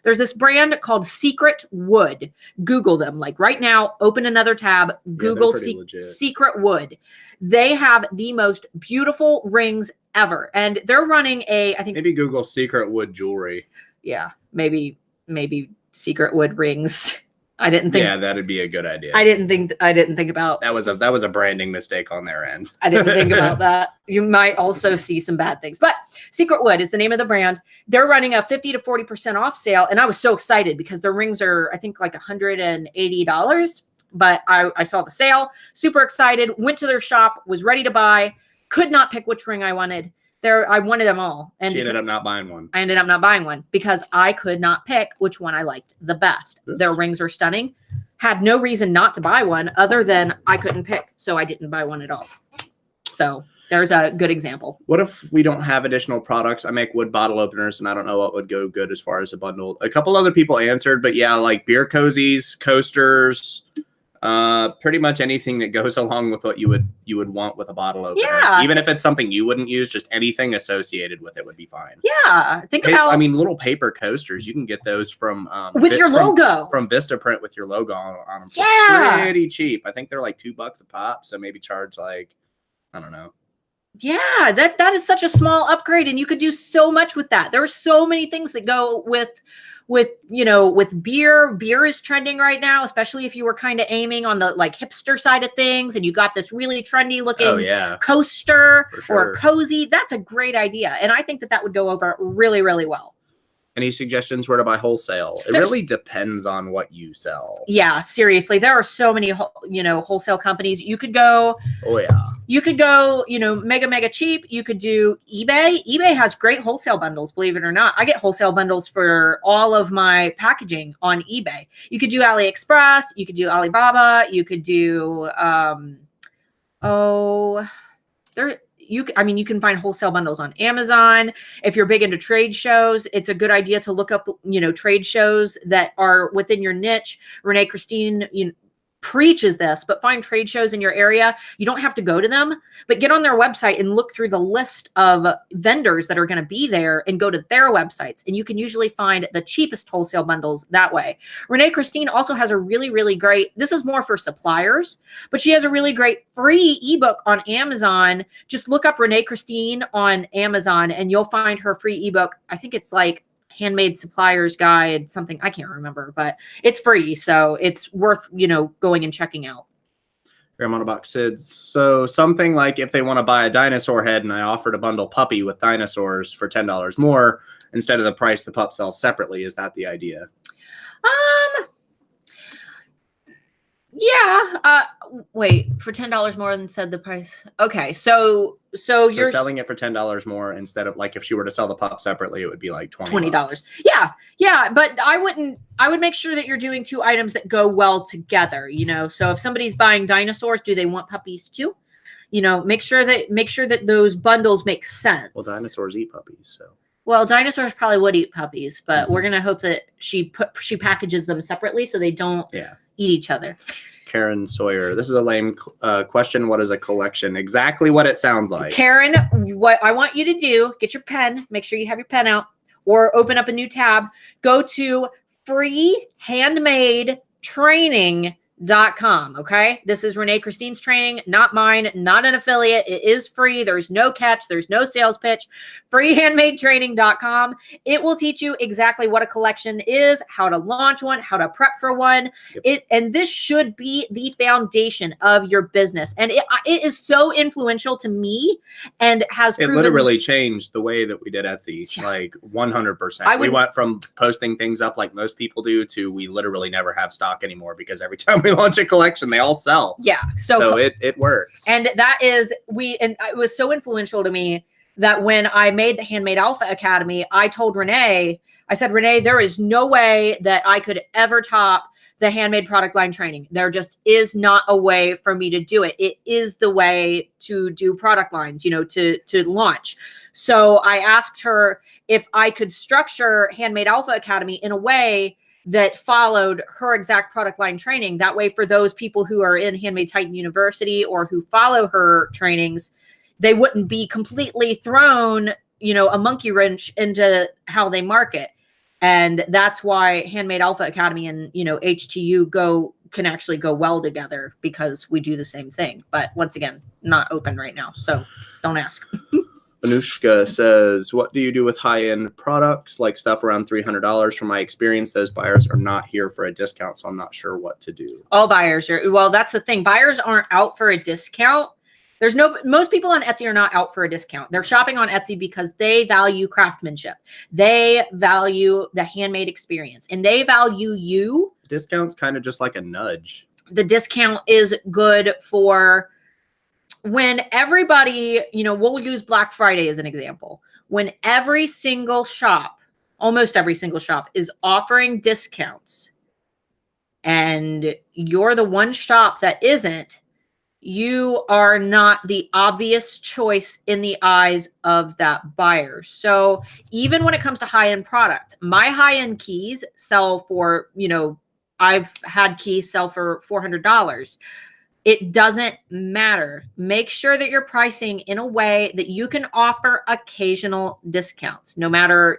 There's this brand called Secret Wood. Google them. Right now, open another tab, Google Secret Wood. They have the most beautiful rings ever. And they're running I think maybe Google Secret Wood jewelry. Yeah, maybe Secret Wood rings. I didn't think. Yeah, that'd be a good idea. I didn't think about. That was a branding mistake on their end. I didn't think about that. You might also see some bad things. But Secret Wood is the name of the brand. They're running a 50 to 40% off sale. And I was so excited because the rings are, I think, like $180. But I saw the sale, super excited, went to their shop, was ready to buy, could not pick which ring I wanted. I wanted them all. And she ended up not buying one. I ended up not buying one because I could not pick which one I liked the best. Oops. Their rings are stunning. Had no reason not to buy one other than I couldn't pick. So I didn't buy one at all. So there's a good example. What if we don't have additional products? I make wood bottle openers, and I don't know what would go good as far as a bundle. A couple other people answered, but yeah, like beer cozies, coasters, pretty much anything that goes along with what you would want with a bottle opener. Yeah. Even if it's something you wouldn't use, just anything associated with it would be fine. Yeah. I mean, little paper coasters, you can get those from with your logo from Vistaprint with your logo on them. Yeah. Pretty cheap. I think they're like $2 a pop, so maybe charge like, I don't know. Yeah, that is such a small upgrade, and you could do so much with that. There are so many things that go with beer. Beer is trending right now, especially if you were kind of aiming on the like hipster side of things, and you got this really trendy looking coaster or a cozy. That's a great idea, and I think that would go over really, really well. Any suggestions where to buy wholesale? It really depends on what you sell. Yeah, seriously. There are so many, wholesale companies. You could go. Oh, yeah. You could go, mega cheap. You could do eBay. eBay has great wholesale bundles, believe it or not. I get wholesale bundles for all of my packaging on eBay. You could do AliExpress. You could do Alibaba. You could do, you can find wholesale bundles on Amazon. If you're big into trade shows, it's a good idea to look up, trade shows that are within your niche. Renee Christine, preaches this, but find trade shows in your area. You don't have to go to them, but get on their website and look through the list of vendors that are going to be there and go to their websites. And you can usually find the cheapest wholesale bundles that way. Renee Christine also has a really, really great, this is more for suppliers, but she has a really great free ebook on Amazon. Just look up Renee Christine on Amazon and you'll find her free ebook. I think it's like Handmade Suppliers Guide, something, I can't remember, but it's free. So it's worth, going and checking out. Grandma Box said, so something like if they want to buy a dinosaur head and I offered a bundle puppy with dinosaurs for $10 more instead of the price the pup sells separately, is that the idea? Yeah. Wait, for $10 more than said the price. Okay. So you're selling it for $10 more instead of like if she were to sell the pup separately, it would be like $20. Yeah. Yeah. But I would make sure that you're doing two items that go well together, so if somebody's buying dinosaurs, do they want puppies too? Make sure that those bundles make sense. Well, dinosaurs eat puppies. So. Well, dinosaurs probably would eat puppies, but we're going to hope that she packages them separately so they don't eat each other. Karen Sawyer, this is a lame question. What is a collection? Exactly what it sounds like. Karen, what I want you to do, get your pen, make sure you have your pen out, or open up a new tab. Go to freehandmadetraining.com. Okay. This is Renee Christine's training, not mine, not an affiliate. It is free. There's no catch. There's no sales pitch. freehandmadetraining.com. It will teach you exactly what a collection is, how to launch one, how to prep for one. And this should be the foundation of your business. And it is so influential to me and has proven. It literally changed the way that we did Etsy, like 100%. We went from posting things up like most people do to we literally never have stock anymore because every time we launch a collection, they all sell. Yeah. So it works. And that is, and it was so influential to me that when I made the Handmade Alpha Academy, I told Renee, I said, Renee, there is no way that I could ever top the handmade product line training. There just is not a way for me to do it. It is the way to do product lines, to launch. So I asked her if I could structure Handmade Alpha Academy in a way that followed her exact product line training. That way, for those people who are in Handmade Titan University or who follow her trainings, they wouldn't be completely thrown, a monkey wrench into how they market. And that's why Handmade Alpha Academy and, HTU can actually go well together because we do the same thing. But once again, not open right now. So don't ask. Anushka says, what do you do with high-end products, like stuff around $300? From my experience, those buyers are not here for a discount, so I'm not sure what to do. All buyers are, well, that's the thing. Buyers aren't out for a discount. Most people on Etsy are not out for a discount. They're shopping on Etsy because they value craftsmanship. They value the handmade experience, and they value you. Discount's kind of just like a nudge. The discount is good for when everybody, we'll use Black Friday as an example. When every single shop, almost every single shop, is offering discounts, and you're the one shop that isn't, you are not the obvious choice in the eyes of that buyer. So even when it comes to high-end product, my high-end keys sell for, I've had keys sell for $400. It doesn't matter. Make sure that you're pricing in a way that you can offer occasional discounts, no matter,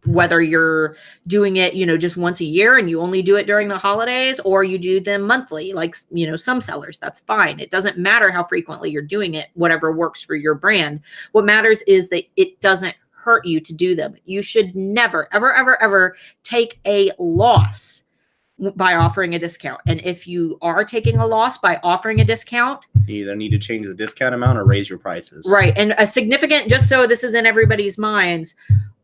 whether you're doing it, just once a year and you only do it during the holidays, or you do them monthly, like, some sellers. That's fine. It doesn't matter how frequently you're doing it, whatever works for your brand. What matters is that it doesn't hurt you to do them. You should never, ever, ever, ever take a loss by offering a discount. And if you are taking a loss by offering a discount, you either need to change the discount amount or raise your prices. Right. And a significant, just so this is in everybody's minds,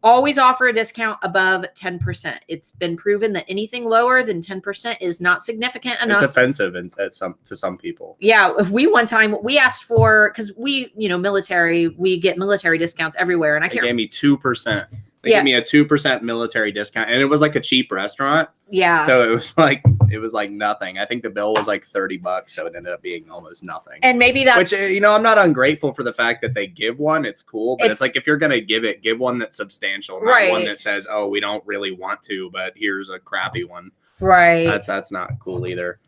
always offer a discount above 10%. It's been proven that anything lower than 10% is not significant enough. It's offensive to some people. Yeah. One time we asked for, because we, military, we get military discounts everywhere. And they gave me 2%. They gave me a 2% military discount, and it was like a cheap restaurant. Yeah. So it was like nothing. I think the bill was like $30, so it ended up being almost nothing. And maybe that's, which, I'm not ungrateful for the fact that they give one. It's cool, but it's like, if you're gonna give one that's substantial, not one that says, "Oh, we don't really want to, but here's a crappy one." Right. That's not cool either.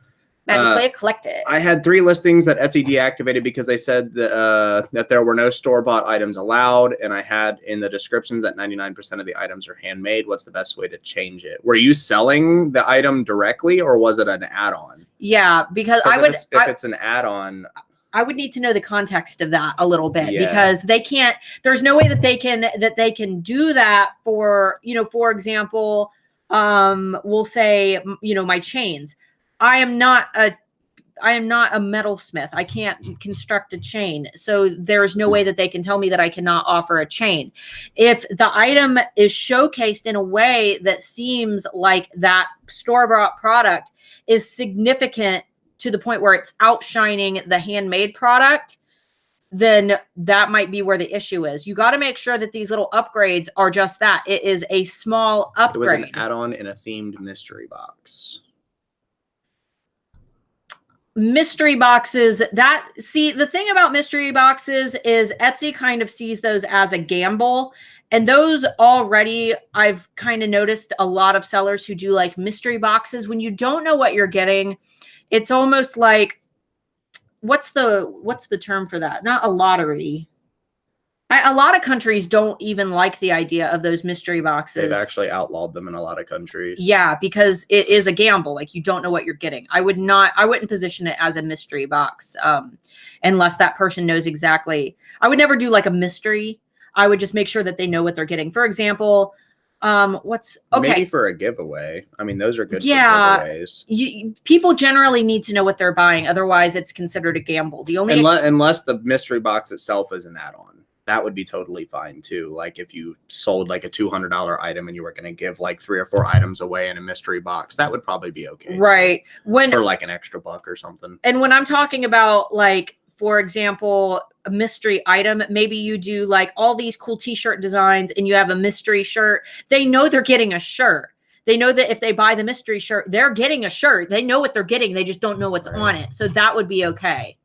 Magically eclectic. I had 3 listings that Etsy deactivated because they said that there were no store-bought items allowed, and I had in the descriptions that 99% of the items are handmade. What's the best way to change it? Were you selling the item directly, or was it an add-on? Yeah, because if it's an add-on, I would need to know the context of that a little bit, because they can't. There's no way that they can do that for, for example, we'll say, my chains. I am not a metalsmith. I can't construct a chain. So there's no way that they can tell me that I cannot offer a chain. If the item is showcased in a way that seems like that store-bought product is significant to the point where it's outshining the handmade product, then that might be where the issue is. You got to make sure that these little upgrades are just that. It is a small upgrade. It was an add-on in a themed mystery box. Mystery boxes, the thing about mystery boxes is Etsy kind of sees those as a gamble. And those already, I've kind of noticed a lot of sellers who do like mystery boxes. When you don't know what you're getting, it's almost like, what's the term for that? Not a lottery. A lot of countries don't even like the idea of those mystery boxes. They've actually outlawed them in a lot of countries. Yeah, because it is a gamble. Like, you don't know what you're getting. I wouldn't position it as a mystery box unless that person knows exactly. I would never do like a mystery. I would just make sure that they know what they're getting. For example, maybe for a giveaway. I mean, those are good for giveaways. People generally need to know what they're buying. Otherwise, it's considered a gamble. Unless the mystery box itself is an add-on. That would be totally fine too. Like, if you sold like a $200 item and you were going to give like 3 or 4 items away in a mystery box, that would probably be okay. Right. For like an extra $1 or something. And when I'm talking about, like, for example, a mystery item, maybe you do like all these cool t-shirt designs and you have a mystery shirt. They know they're getting a shirt. They know that if they buy the mystery shirt, they're getting a shirt. They know what they're getting. They just don't know what's on it. So that would be okay.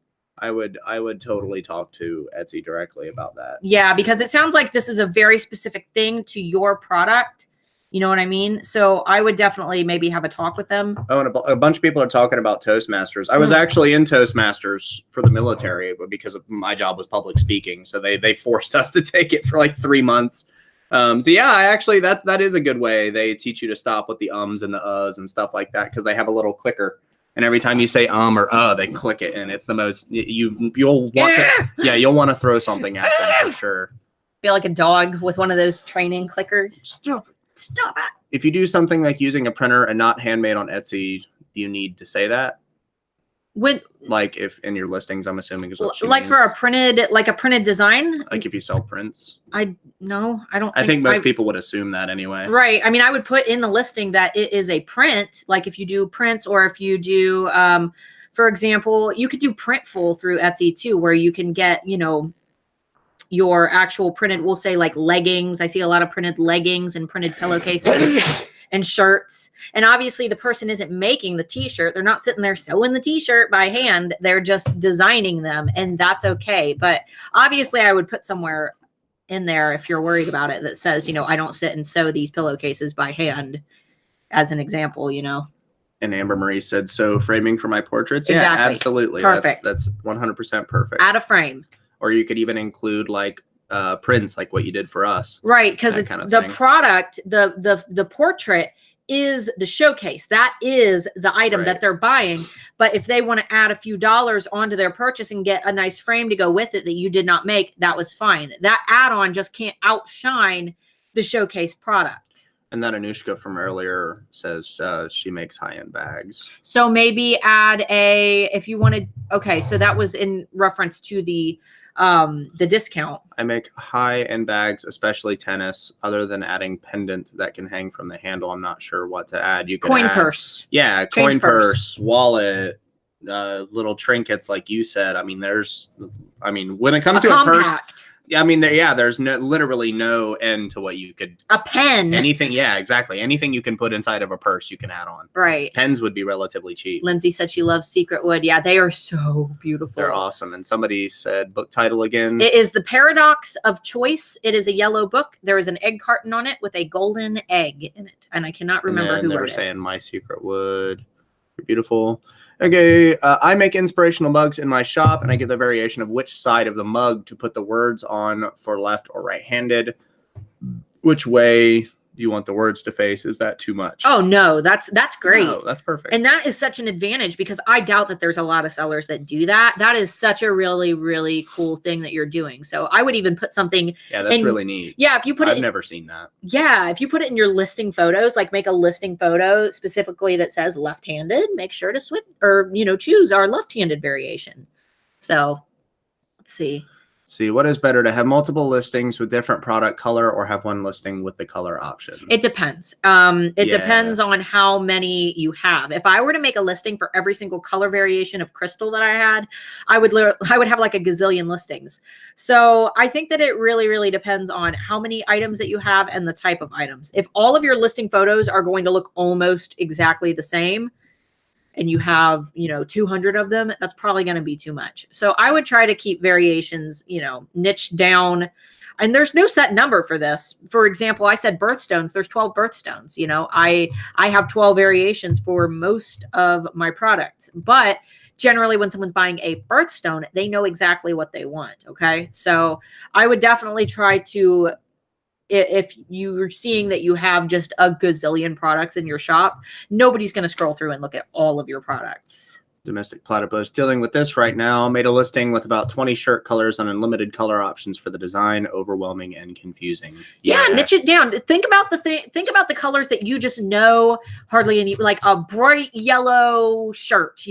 I would totally talk to Etsy directly about that. Yeah, because it sounds like this is a very specific thing to your product. You know what I mean? So I would definitely maybe have a talk with them. Oh, and a bunch of people are talking about Toastmasters. I was actually in Toastmasters for the military, but because my job was public speaking, so they forced us to take it for like 3 months. So yeah, that is a good way. They teach you to stop with the ums and the uhs and stuff like that, because they have a little clicker And every time you say or they click it, and it's the most you'll want you'll want to throw something at them for sure. Feel like a dog with one of those training clickers. Stop it. If you do something like using a printer and not handmade on Etsy, you need to say that. Like if in your listings, I'm assuming is what she like means. for a printed design. Like if you sell prints. I don't. I think most people would assume that anyway. Right. I mean, I would put in the listing that it is a print. Like if you do prints, or if you do, for example, you could do Printful through Etsy too, where you can get, your actual printed, we'll say like leggings. I see a lot of printed leggings and printed pillowcases and shirts. And obviously the person isn't making the t-shirt. They're not sitting there sewing the t-shirt by hand. They're just designing them, and that's okay. But obviously I would put somewhere in there, if you're worried about it, that says, I don't sit and sew these pillowcases by hand, as an example, And Amber Marie said, so framing for my portraits? Exactly. Yeah, absolutely. Perfect. That's 100% perfect. Add a frame. Or you could even include like prints, like what you did for us. Right, because the product, the portrait is the showcase. That is the item that they're buying. But if they want to add a few dollars onto their purchase and get a nice frame to go with it that you did not make, that was fine. That add-on just can't outshine the showcased product. And then Anushka from earlier says she makes high-end bags. So maybe add if you wanted, okay, so that was in reference to the discount. I make high-end bags, especially tennis. Other than adding pendant that can hang from the handle, I'm not sure what to add. You can coin add, purse. Yeah, coin purse, wallet, little trinkets, like you said. I mean, when it comes to a purse, I mean, there's literally no end to what you could. A pen. Anything, yeah, exactly. Anything you can put inside of a purse, you can add on. Right. Pens would be relatively cheap. Lindsay said she loves Secret Wood. Yeah, they are so beautiful. They're awesome. And somebody said book title again. It is The Paradox of Choice. It is a yellow book. There is an egg carton on it with a golden egg in it. And I cannot remember who wrote it. They were saying My Secret Wood. You're beautiful. Okay, I make inspirational mugs in my shop, and I get the variation of which side of the mug to put the words on for left or right-handed. Which way do you want the words to face? Is that too much? Oh, no, that's great. No, that's perfect. And that is such an advantage, because I doubt that there's a lot of sellers that do that. That is such a really, really cool thing that you're doing. So I would even put something. Yeah, that's really neat. Yeah, if you put I've never seen that. Yeah, if you put it in your listing photos, like make a listing photo specifically that says left-handed, make sure to switch or, choose our left-handed variation. So let's see. What is better, to have multiple listings with different product color, or have one listing with the color option? It depends. It depends on how many you have. If I were to make a listing for every single color variation of crystal that I had, I would have like a gazillion listings. So I think that it really, really depends on how many items that you have and the type of items. If all of your listing photos are going to look almost exactly the same, and you have, 200 of them, that's probably going to be too much. So I would try to keep variations, niche down. And there's no set number for this. For example, I said birthstones. There's 12 birthstones. I have 12 variations for most of my products. But generally, when someone's buying a birthstone, they know exactly what they want. Okay. So I would definitely try to, if you're seeing that you have just a gazillion products in your shop, nobody's going to scroll through and look at all of your products. Domestic Platypus, dealing with this right now. Made a listing with about 20 shirt colors and unlimited color options for the design. Overwhelming and confusing. Yeah, niche it down. Think about the colors that you just know hardly any, like a bright yellow shirt,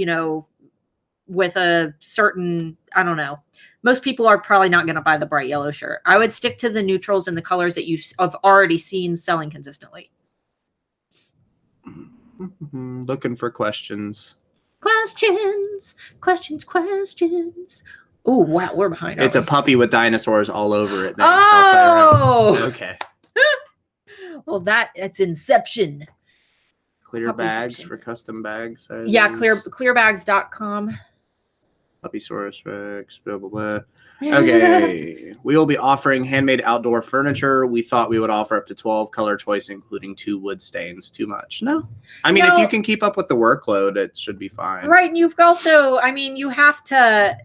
with a certain, I don't know. Most people are probably not going to buy the bright yellow shirt. I would stick to the neutrals and the colors that you have already seen selling consistently. Looking for questions. Questions. Oh, wow. We're behind. It's a puppy with dinosaurs all over it. Oh! Okay. Well, it's Inception. Clear bags for custom bags. Yeah, clearbags.com. Puppysaurus Rex, blah, blah, blah. Okay. We will be offering handmade outdoor furniture. We thought we would offer up to 12 color choice, including 2 wood stains. Too much? No. I mean, if you can keep up with the workload, it should be fine. Right. And you've also, you have to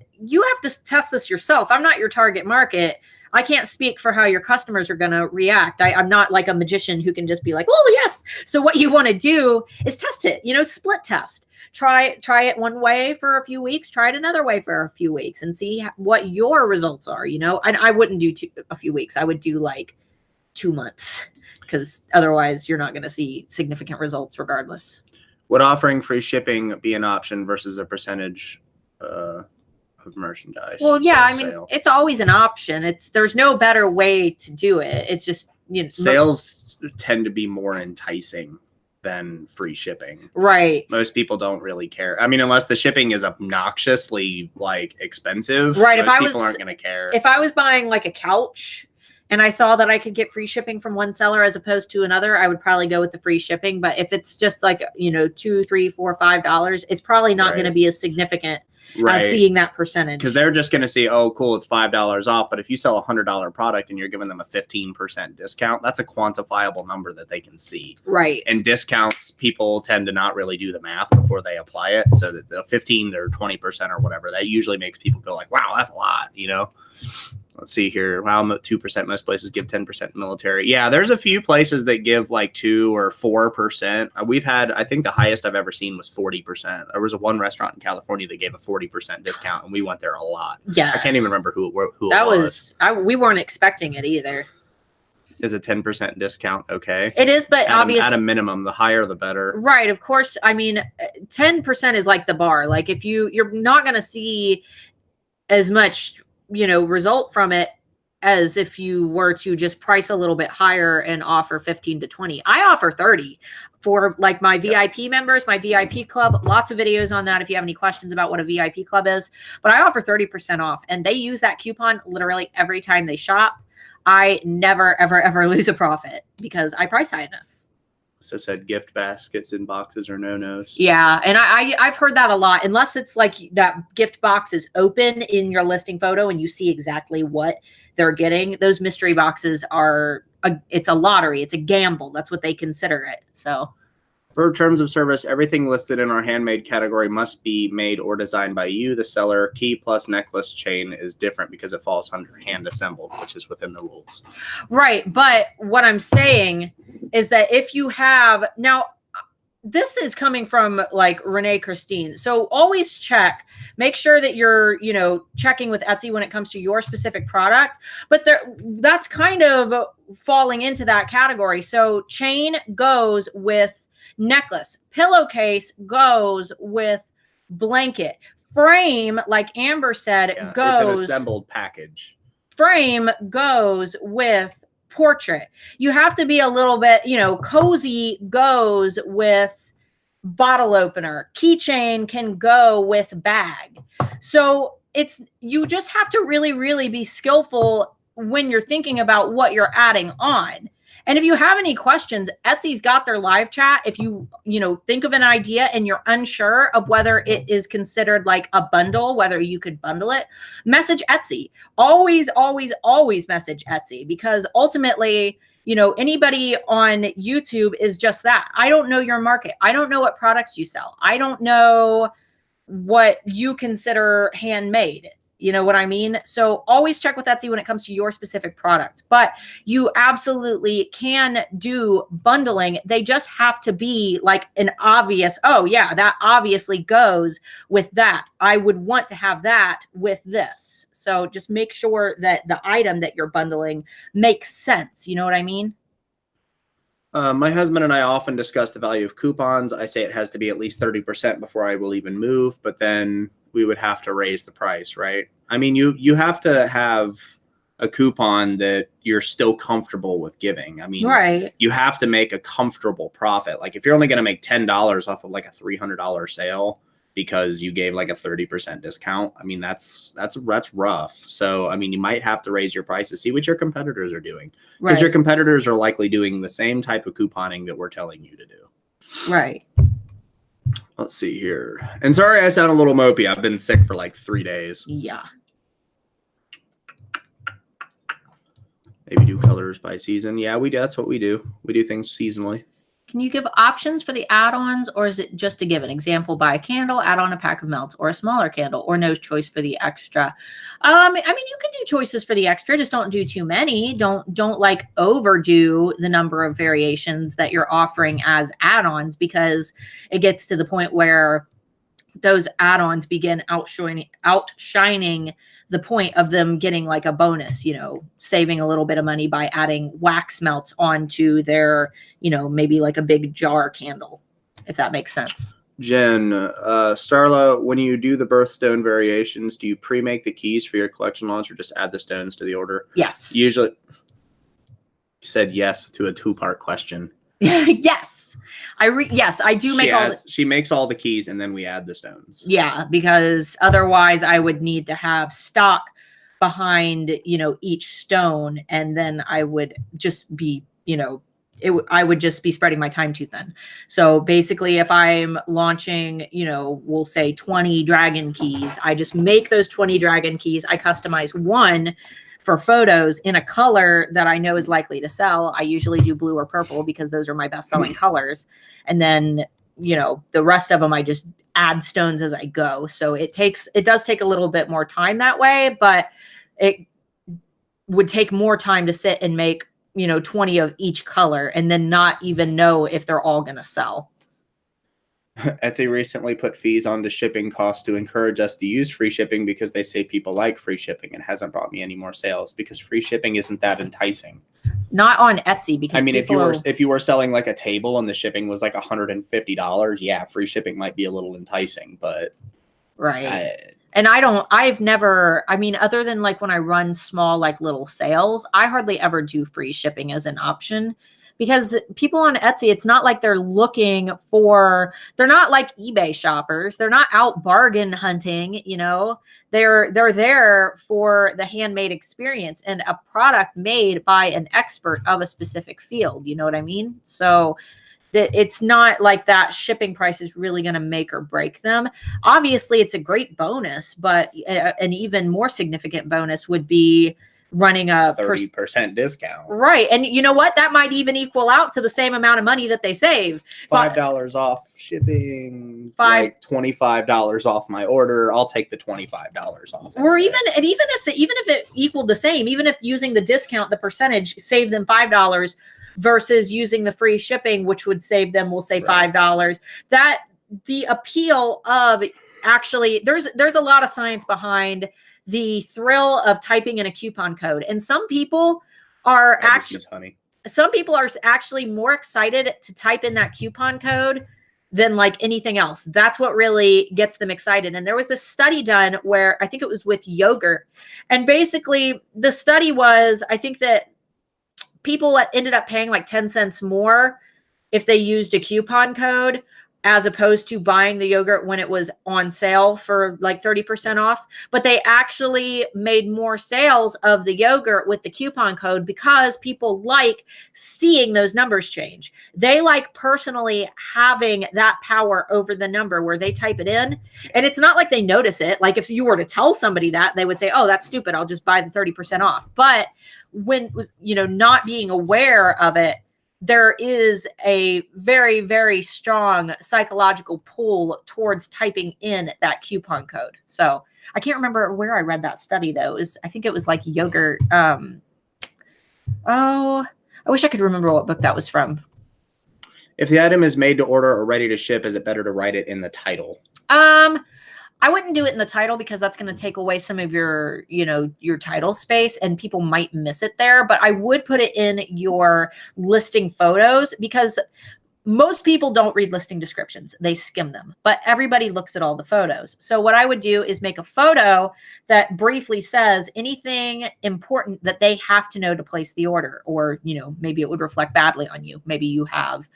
test this yourself. I'm not your target market. I can't speak for how your customers are going to react. I'm not like a magician who can just be like, oh yes. So what you want to do is test it, split test. Try it one way for a few weeks, try it another way for a few weeks, and see what your results are, and I wouldn't do a few weeks. I would do like 2 months, because otherwise you're not going to see significant results regardless. Would offering free shipping be an option versus a percentage of merchandise? Well, yeah, I mean, sale? it's always an option. There's no better way to do it. It's just, sales tend to be more enticing than free shipping. Right. Most people don't really care. I mean, unless the shipping is obnoxiously like expensive. Right. Most people aren't going to care. If I was buying like a couch and I saw that I could get free shipping from one seller as opposed to another, I would probably go with the free shipping. But if it's just like, $2, $3, $4, $5, it's probably not going to be as significant as seeing that percentage. Because they're just going to see, oh, cool, it's $5 off. But if you sell a $100 product and you're giving them a 15% discount, that's a quantifiable number that they can see. Right. And discounts, people tend to not really do the math before they apply it. So that the 15 or 20% or whatever, that usually makes people go like, wow, that's a lot, Let's see here. Wow, 2%. Most places give 10% military. Yeah, there's a few places that give like 2 or 4%. We've had, I think the highest I've ever seen was 40%. There was one restaurant in California that gave a 40% discount, and we went there a lot. Yeah, I can't even remember who that it was. We weren't expecting it either. Is a 10% discount okay? It is, but obviously at a minimum, the higher the better. Right, of course. I mean, 10% is like the bar. Like if you're not going to see as much result from it as if you were to just price a little bit higher and offer 15 to 20. I offer 30 for like my VIP members, my VIP club. Lots of videos on that if you have any questions about what a VIP club is. But I offer 30% off, and they use that coupon literally every time they shop. I never, ever, ever lose a profit because I price high enough. So said gift baskets in boxes are no-nos. Yeah, and I've heard that a lot. Unless it's like that gift box is open in your listing photo and you see exactly what they're getting. Those mystery boxes it's a lottery. It's a gamble. That's what they consider it. So for terms of service, everything listed in our handmade category must be made or designed by you, the seller. Key plus necklace chain is different because it falls under hand assembled, which is within the rules. Right. But what I'm saying is that if you have now, this is coming from like Renee Christine. So always make sure that you're, checking with Etsy when it comes to your specific product, but that's kind of falling into that category. So chain goes with necklace, pillowcase goes with blanket, frame, like Amber said, goes. It's an assembled package. Frame goes with portrait. You have to be a little bit, cozy goes with bottle opener. Keychain can go with bag. So you just have to really, really be skillful when you're thinking about what you're adding on. And if you have any questions, Etsy's got their live chat. If you, think of an idea and you're unsure of whether it is considered like a bundle, whether you could bundle it, message Etsy. Always, always, always message Etsy, because ultimately, anybody on YouTube is just that. I don't know your market. I don't know what products you sell. I don't know what you consider handmade. You know what I mean? So always check with Etsy when it comes to your specific product. But you absolutely can do bundling. They just have to be like an obvious, oh yeah, that obviously goes with that. I would want to have that with this. So just make sure that the item that you're bundling makes sense. You know what I mean? My husband and I often discuss the value of coupons. I say it has to be at least 30% before I will even move, but then we would have to raise the price, right? I mean, you have to have a coupon that you're still comfortable with giving. I mean, right. You have to make a comfortable profit. Like if you're only going to make $10 off of like a $300 sale because you gave like a 30% discount, I mean, that's rough. So, I mean, you might have to raise your price to see what your competitors are doing, because your competitors are likely doing the same type of couponing that we're telling you to do. Right. Let's see here. And sorry, I sound a little mopey. I've been sick for like 3 days. Yeah. Maybe do colors by season. Yeah, that's what we do. We do things seasonally. Can you give options for the add-ons, or is it just to give an example? Buy a candle, add on a pack of melts, or a smaller candle, or no choice for the extra? I mean, you can do choices for the extra, just don't do too many. Don't like overdo the number of variations that you're offering as add-ons, because it gets to the point where those add-ons begin outshining the point of them getting like a bonus, saving a little bit of money by adding wax melts onto their, maybe like a big jar candle, if that makes sense. Jen, Starla, when you do the birthstone variations, do you pre-make the keys for your collection launch or just add the stones to the order? Yes. Usually, you said yes to a 2-part question. Yes. Yes, I do make she makes all the keys and then we add the stones. Yeah, because otherwise I would need to have stock behind, each stone, and then I would just be, I would just be spreading my time too thin. So basically, if I'm launching, we'll say 20 dragon keys, I just make those 20 dragon keys. I customize one for photos in a color that I know is likely to sell. I usually do blue or purple because those are my best selling colors. And then, the rest of them, I just add stones as I go. So it does take a little bit more time that way, but it would take more time to sit and make, 20 of each color and then not even know if they're all going to sell. Etsy recently put fees onto shipping costs to encourage us to use free shipping because they say people like free shipping, and hasn't brought me any more sales because free shipping isn't that enticing. Not on Etsy, because I mean, if you were selling like a table and the shipping was like $150, yeah, free shipping might be a little enticing, but right. And I've never, other than like when I run small, like little sales, I hardly ever do free shipping as an option, because people on Etsy, it's not like they're looking for, they're not like eBay shoppers. They're not out bargain hunting, they're there for the handmade experience and a product made by an expert of a specific field. You know what I mean? So it's not like that shipping price is really going to make or break them. Obviously, it's a great bonus, but an even more significant bonus would be running a 30% discount. Right. And you know what? That might even equal out to the same amount of money that they save. $5 off shipping, like $25 off my order. I'll take the $25 off. Or even if it equaled the same, even if using the discount, the percentage saved them $5 versus using the free shipping, which would save them, we'll say $5. That the appeal of actually, there's a lot of science behind the thrill of typing in a coupon code. And some people are actually more excited to type in that coupon code than like anything else. That's what really gets them excited. And there was this study done where I think it was with yogurt. And basically the study was, I think that people ended up paying like 10 cents more if they used a coupon code, as opposed to buying the yogurt when it was on sale for like 30% off. But they actually made more sales of the yogurt with the coupon code because people like seeing those numbers change. They like personally having that power over the number where they type it in. And it's not like they notice it. Like if you were to tell somebody that, they would say, oh, that's stupid, I'll just buy the 30% off. But when, not being aware of it, there is a very, very strong psychological pull towards typing in that coupon code. So I can't remember where I read that study though. I think it was like yogurt. I wish I could remember what book that was from. If the item is made to order or ready to ship, is it better to write it in the title? I wouldn't do it in the title because that's going to take away some of your title space and people might miss it there. But I would put it in your listing photos because most people don't read listing descriptions. They skim them, but everybody looks at all the photos. So what I would do is make a photo that briefly says anything important that they have to know to place the order, or, maybe it would reflect badly on you. Maybe you have,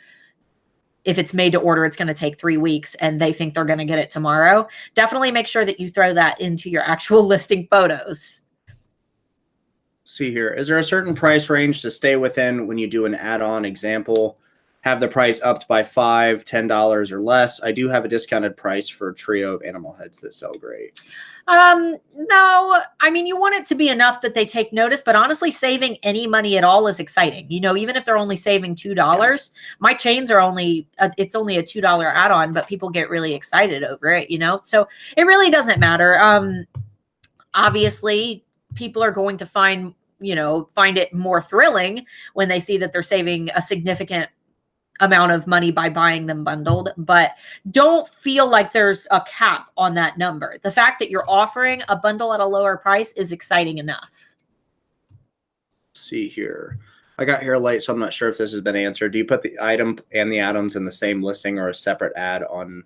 if it's made to order, it's going to take 3 weeks and they think they're going to get it tomorrow. Definitely make sure that you throw that into your actual listing photos. See here. Is there a certain price range to stay within when you do an add-on? Example, have the price upped by $5, $10 or less. I do have a discounted price for a trio of animal heads that sell great. No, I mean, you want it to be enough that they take notice, but honestly, saving any money at all is exciting. You know, even if they're only saving $2, my chains are it's only a $2 add-on, but people get really excited over it, you know? So it really doesn't matter. Obviously people are going to find it more thrilling when they see that they're saving a significant amount of money by buying them bundled, but don't feel like there's a cap on that number. The fact that you're offering a bundle at a lower price is exciting enough. Let's see here. I got here late, so I'm not sure if this has been answered. Do you put the item and the add-ons in the same listing or a separate ad on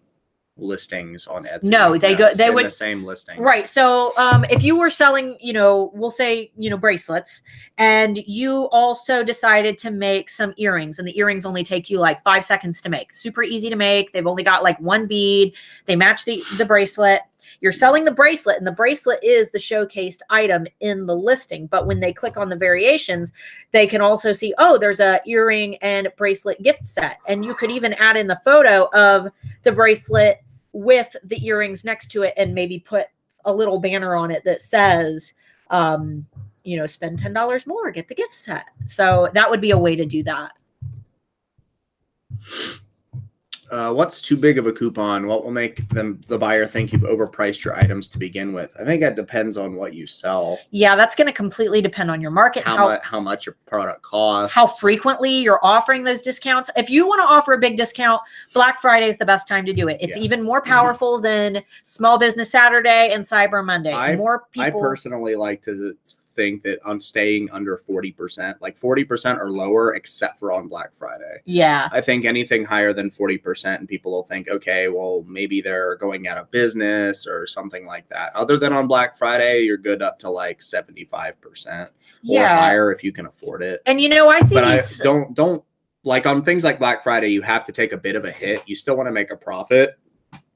listings on Etsy? No, they would the same listing. Right. So if you were selling, we'll say, bracelets, and you also decided to make some earrings, and the earrings only take you like 5 seconds to make. Super easy to make. They've only got like one bead. They match the bracelet. You're selling the bracelet, and the bracelet is the showcased item in the listing. But when they click on the variations, they can also see, oh, there's a earring and bracelet gift set. And you could even add in the photo of the bracelet with the earrings next to it, and maybe put a little banner on it that says, spend $10 more, get the gift set. So that would be a way to do that. What's too big of a coupon? What will make the buyer think you've overpriced your items to begin with? I think that depends on what you sell. Yeah, that's going to completely depend on your market. How much your product costs. How frequently you're offering those discounts. If you want to offer a big discount, Black Friday is the best time to do it. It's even more powerful than Small Business Saturday and Cyber Monday. I personally like to think that I'm staying under 40%, like 40% or lower, except for on Black Friday. Yeah. I think anything higher than 40% and people will think, okay, well, maybe they're going out of business or something like that. Other than on Black Friday, you're good up to like 75% or higher if you can afford it. And I see but don't like on things like Black Friday, you have to take a bit of a hit. You still want to make a profit,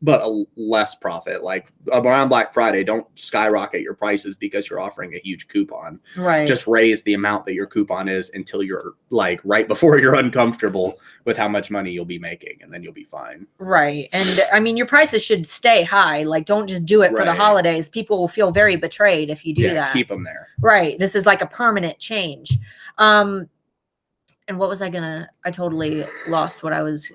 but a less profit. Like around Black Friday, don't skyrocket your prices because you're offering a huge coupon. Right. Just raise the amount that your coupon is until you're like right before you're uncomfortable with how much money you'll be making, and then you'll be fine. Right. And I mean, your prices should stay high. Like, don't just do it for the holidays. People will feel very betrayed if you do that. Keep them there. Right. This is like a permanent change. And what was I totally lost what I was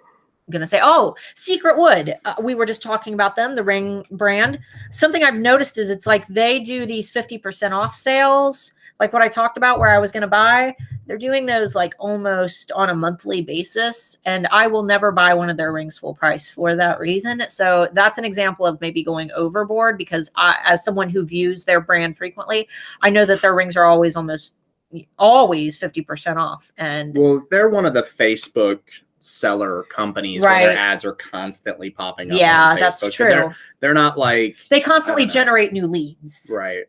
gonna say. Oh, Secret Wood. We were just talking about them, the ring brand. Something I've noticed is it's like they do these 50% off sales, like what I talked about where I was gonna buy. They're doing those like almost on a monthly basis, and I will never buy one of their rings full price for that reason. So that's an example of maybe going overboard, because as someone who views their brand frequently, I know that their rings are always 50% off. And well, they're one of the Facebook seller companies where their ads are constantly popping up. Yeah, on Facebook. that's true. They're not like they constantly generate new leads, right?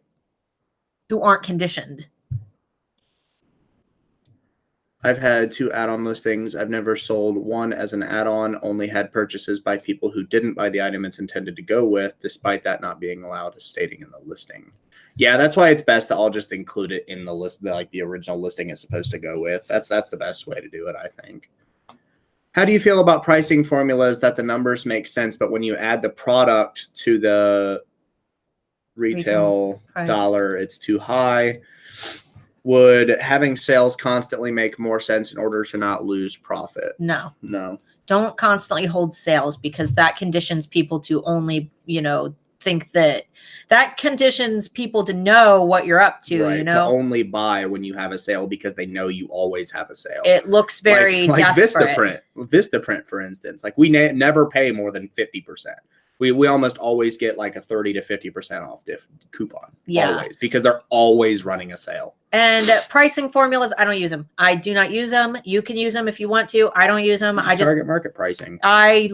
Who aren't conditioned. I've had 2 add-on listings. I've never sold one as an add-on, only had purchases by people who didn't buy the item it's intended to go with, despite that not being allowed as stating in the listing. Yeah, that's why it's best to all just include it in the list, like the original listing is supposed to go with. That's the best way to do it, I think. How do you feel about pricing formulas that the numbers make sense, but when you add the product to the retail dollar, it's too high? Would having sales constantly make more sense in order to not lose profit? No. Don't constantly hold sales, because that conditions people to only, think that conditions people to know what you're up to, right, to only buy when you have a sale because they know you always have a sale. It looks very desperate. Vistaprint, for instance, like we never pay more than 50%. We almost always get like a 30 to 50% off coupon. Yeah. Always, because they're always running a sale. And pricing formulas, I don't use them. I do not use them. You can use them if you want to. I don't use them. I just target market pricing. I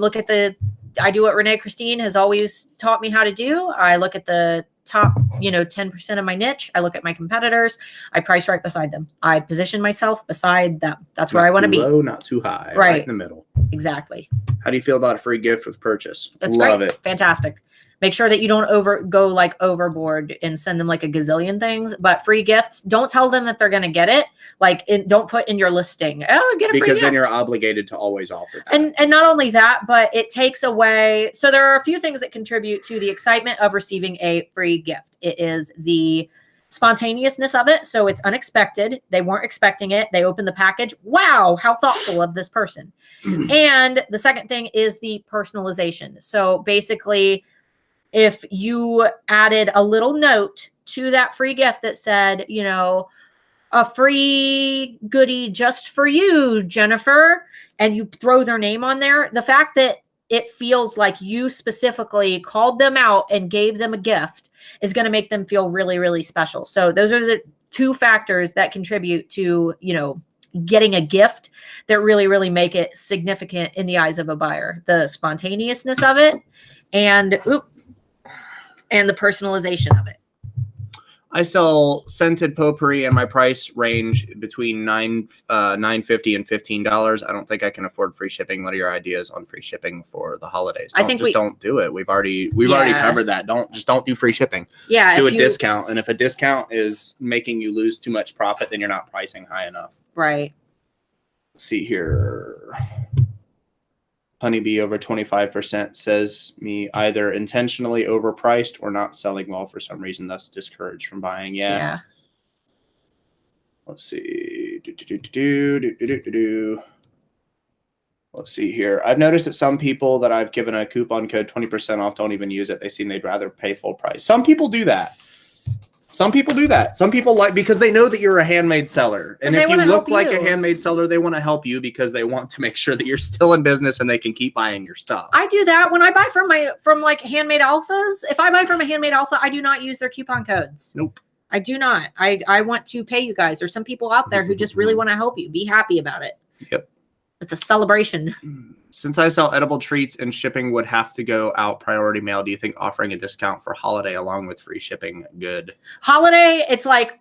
do what Renee Christine has always taught me how to do. I look at the top, 10% of my niche. I look at my competitors. I price right beside them. I position myself beside them. That's where I want to be. Not too low, not too high. Right in the middle. Exactly. How do you feel about a free gift with purchase? That's Love great. it. Fantastic. Make sure that you don't go like overboard and send them like a gazillion things. But free gifts, don't tell them that they're going to get it. Like, don't put in your listing, oh, get a free gift. Because then you're obligated to always offer that. And not only that, but it takes away. So there are a few things that contribute to the excitement of receiving a free gift. It is the spontaneousness of it. So it's unexpected. They weren't expecting it. They opened the package. Wow, how thoughtful of this person. And the second thing is the personalization. So basically, if you added a little note to that free gift that said, you know, a free goodie just for you, Jennifer, and you throw their name on there, the fact that it feels like you specifically called them out and gave them a gift is going to make them feel really, really special. So those are the two factors that contribute to, you know, getting a gift that really, really make it significant in the eyes of a buyer. The spontaneousness of it and the personalization of it. I sell scented potpourri, and my price range between $9.50 and $15. I don't think I can afford free shipping. What are your ideas on free shipping for the holidays? Don't do it. We've already covered that. Don't do free shipping. Yeah. Do a discount, and if a discount is making you lose too much profit, then you're not pricing high enough. Right. Let's see here. Honeybee over 25% says me either intentionally overpriced or not selling well for some reason, thus discouraged from buying. Yeah. Let's see. Let's see here. I've noticed that some people that I've given a coupon code 20% off don't even use it. They seem they'd rather pay full price. Some people do that. Some people like, because they know that you're a handmade seller. And if you look like a handmade seller, they want to help you because they want to make sure that you're still in business and they can keep buying your stuff. I do that when I buy from like handmade alphas. If I buy from a handmade alpha, I do not use their coupon codes. Nope. I do not. I want to pay you guys. There's some people out there who just really want to help you. Be happy about it. Yep. It's a celebration. Since I sell edible treats and shipping would have to go out priority mail, do you think offering a discount for holiday along with free shipping good? Holiday, it's like,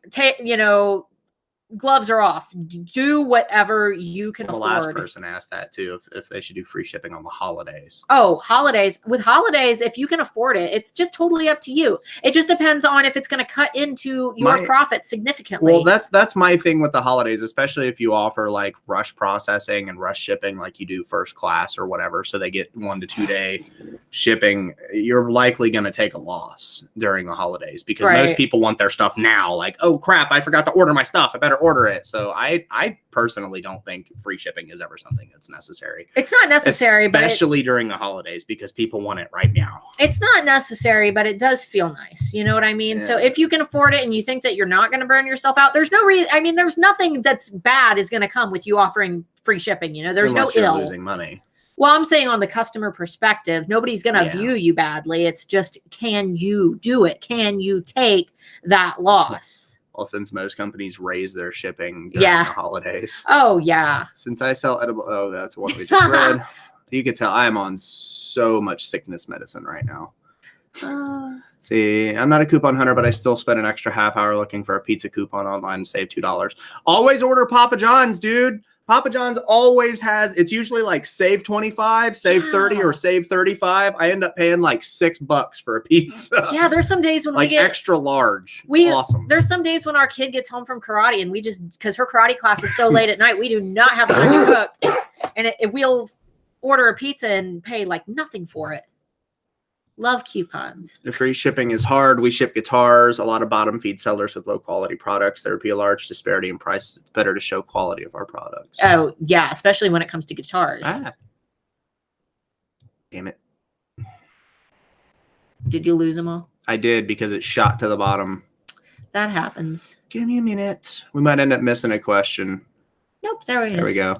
gloves are off. Do whatever you can afford. The last person asked that too, if they should do free shipping on the holidays. Oh, holidays. With holidays, if you can afford it, it's just totally up to you. It just depends on if it's going to cut into your profit significantly. Well, that's my thing with the holidays, especially if you offer like rush processing and rush shipping like you do first class or whatever, so they get 1 to 2 day shipping. You're likely going to take a loss during the holidays because most people want their stuff now. Like, oh crap, I forgot to order my stuff. I better order it. So I personally don't think free shipping is ever something that's necessary. It's not necessary, especially during the holidays because people want it right now. It's not necessary, but it does feel nice. You know what I mean? Yeah. So if you can afford it and you think that you're not going to burn yourself out, there's no reason. I mean, there's nothing that's bad is going to come with you offering free shipping. You know, there's Unless no you're ill. Losing money. Well, I'm saying on the customer perspective, nobody's going to view you badly. It's just, can you do it? Can you take that loss? Well, since most companies raise their shipping during the holidays. Oh, yeah. Since I sell edible, that's what we just read. You can tell I'm on so much sickness medicine right now. See, I'm not a coupon hunter, but I still spend an extra half hour looking for a pizza coupon online and save $2. Always order Papa John's, dude. Papa John's always has, it's usually like save 25, save 30, or save 35. I end up paying like $6 for a pizza. Yeah, there's some days when like we get extra large. Awesome. There's some days when our kid gets home from karate and we just, because her karate class is so late at night, we do not have time to cook. And we'll order a pizza and pay like nothing for it. Love coupons. The free shipping is hard. We ship guitars, a lot of bottom feed sellers with low quality products. There would be a large disparity in prices. It's better to show quality of our products. Oh, yeah, especially when it comes to guitars. Damn it. Did you lose them all? I did because it shot to the bottom. That happens. Give me a minute. We might end up missing a question. Nope, there it is. There we go.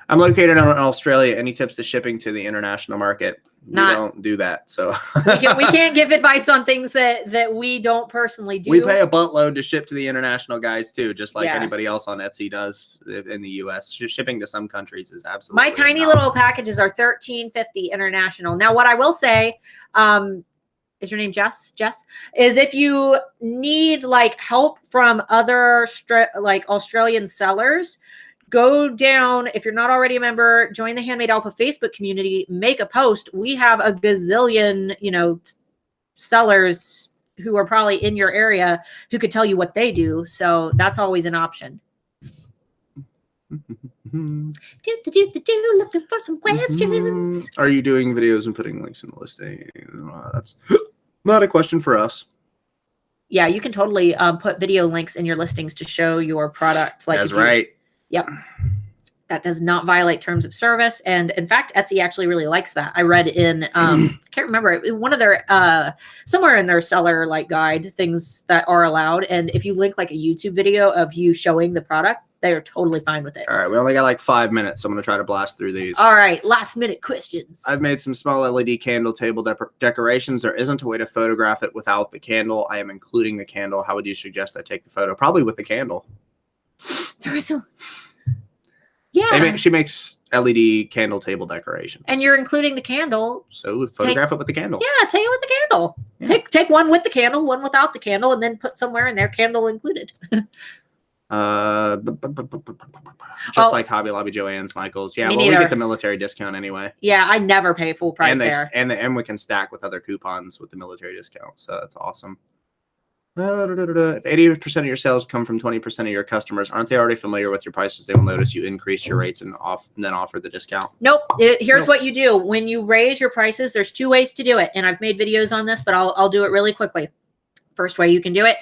I'm located in Australia. Any tips to shipping to the international market? We don't do that, so we can't give advice on things that we don't personally do. We pay a buttload to ship to the international guys too, just like anybody else on Etsy does in the U.S. Shipping to some countries is absolutely. My tiny little packages are $13.50 international. Now, what I will say, is your name Jess? Jess, is if you need like help from other like Australian sellers. Go down, if you're not already a member, join the Handmade Alpha Facebook community, make a post. We have a gazillion, sellers who are probably in your area who could tell you what they do. So that's always an option. Looking for some questions. Are you doing videos and putting links in the listing? That's not a question for us. Yeah, you can totally put video links in your listings to show your product. Like that's right. Yep. That does not violate terms of service. And in fact, Etsy actually really likes that. I read in, I can't remember, one of their, somewhere in their seller like guide, things that are allowed. And if you link like a YouTube video of you showing the product, they are totally fine with it. All right. We only got like 5 minutes, so I'm going to try to blast through these. All right. Last minute questions. I've made some small LED candle table decorations. There isn't a way to photograph it without the candle. I am including the candle. How would you suggest I take the photo? Probably with the candle. Yeah. She makes LED candle table decorations. And you're including the candle. So photograph it with the candle. Yeah, take it with the candle. Yeah. Take one with the candle, one without the candle, and then put somewhere in there candle included. Just like Hobby Lobby, Joann's, Michael's. Yeah, well, we get the military discount anyway. Yeah, I never pay full price there. And we can stack with other coupons with the military discount. So that's awesome. If 80% of your sales come from 20% of your customers, aren't they already familiar with your prices? They will notice you increase your rates and then offer the discount. Nope. Here's what you do. When you raise your prices, there's 2 ways to do it. And I've made videos on this, but I'll do it really quickly. First way you can do it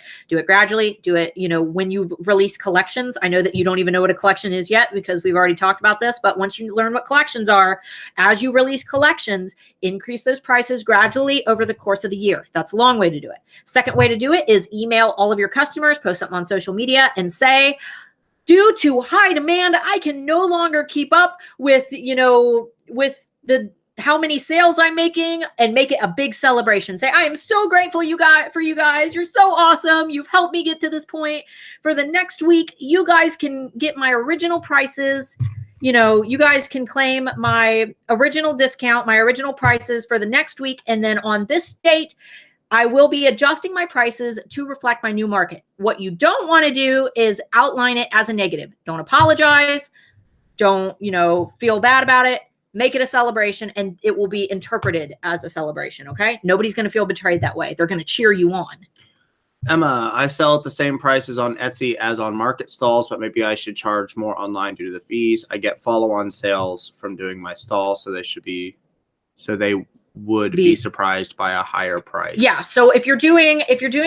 gradually, do it, when you release collections. I know that you don't even know what a collection is yet because we've already talked about this, but once you learn what collections are, as you release collections, increase those prices gradually over the course of the year. That's a long way to do it. Second way to do it is email all of your customers, post something on social media and say, due to high demand, I can no longer keep up with, with the how many sales I'm making, and make it a big celebration. Say, I am so grateful for you guys. You're so awesome. You've helped me get to this point. For the next week, you guys can get my original prices. You guys can claim my original discount, my original prices for the next week. And then on this date, I will be adjusting my prices to reflect my new market. What you don't want to do is outline it as a negative. Don't apologize. Don't, feel bad about it. Make it a celebration, and it will be interpreted as a celebration, okay? Nobody's going to feel betrayed that way. They're going to cheer you on. Emma, I sell at the same prices on Etsy as on market stalls, but maybe I should charge more online due to the fees. I get follow-on sales from doing my stall, so they would be surprised by a higher price. Yeah, so if you're doing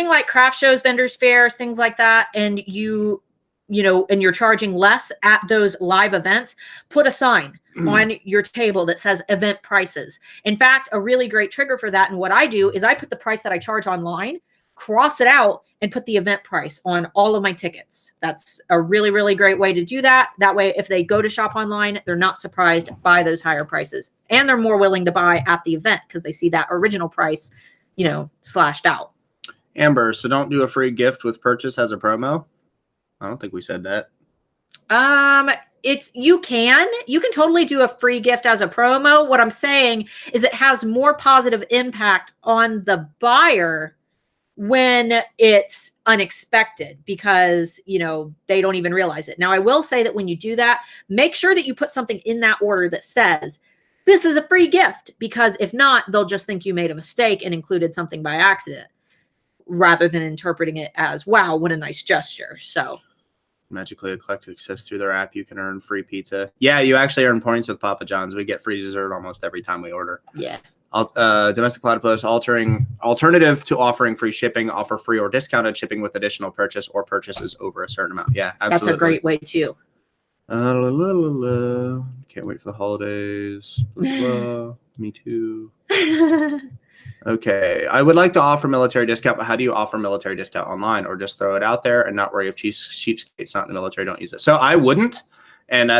like craft shows, vendors fairs, things like that, and and you're charging less at those live events, put a sign on your table that says event prices. In fact, a really great trigger for that, and what I do is I put the price that I charge online, cross it out, and put the event price on all of my tickets. That's a really, really great way to do that. That way, if they go to shop online, they're not surprised by those higher prices. And they're more willing to buy at the event because they see that original price, slashed out. Amber, so don't do a free gift with purchase as a promo? I don't think we said that. You can totally do a free gift as a promo. What I'm saying is it has more positive impact on the buyer when it's unexpected because, they don't even realize it. Now, I will say that when you do that, make sure that you put something in that order that says, this is a free gift, because if not, they'll just think you made a mistake and included something by accident rather than interpreting it as, wow, what a nice gesture. So Magically Eclectic says through their app you can earn free pizza. Yeah, you actually earn points with Papa John's. We get free dessert almost every time we order. Yeah. Domestic Platypus alternative to offering free shipping, offer free or discounted shipping with additional purchase or purchases over a certain amount. Yeah, absolutely. That's a great way too. Can't wait for the holidays. Me too. Okay, I would like to offer military discount, but how do you offer military discount online, or just throw it out there and not worry if cheapskates not in the military don't use it? So I wouldn't, and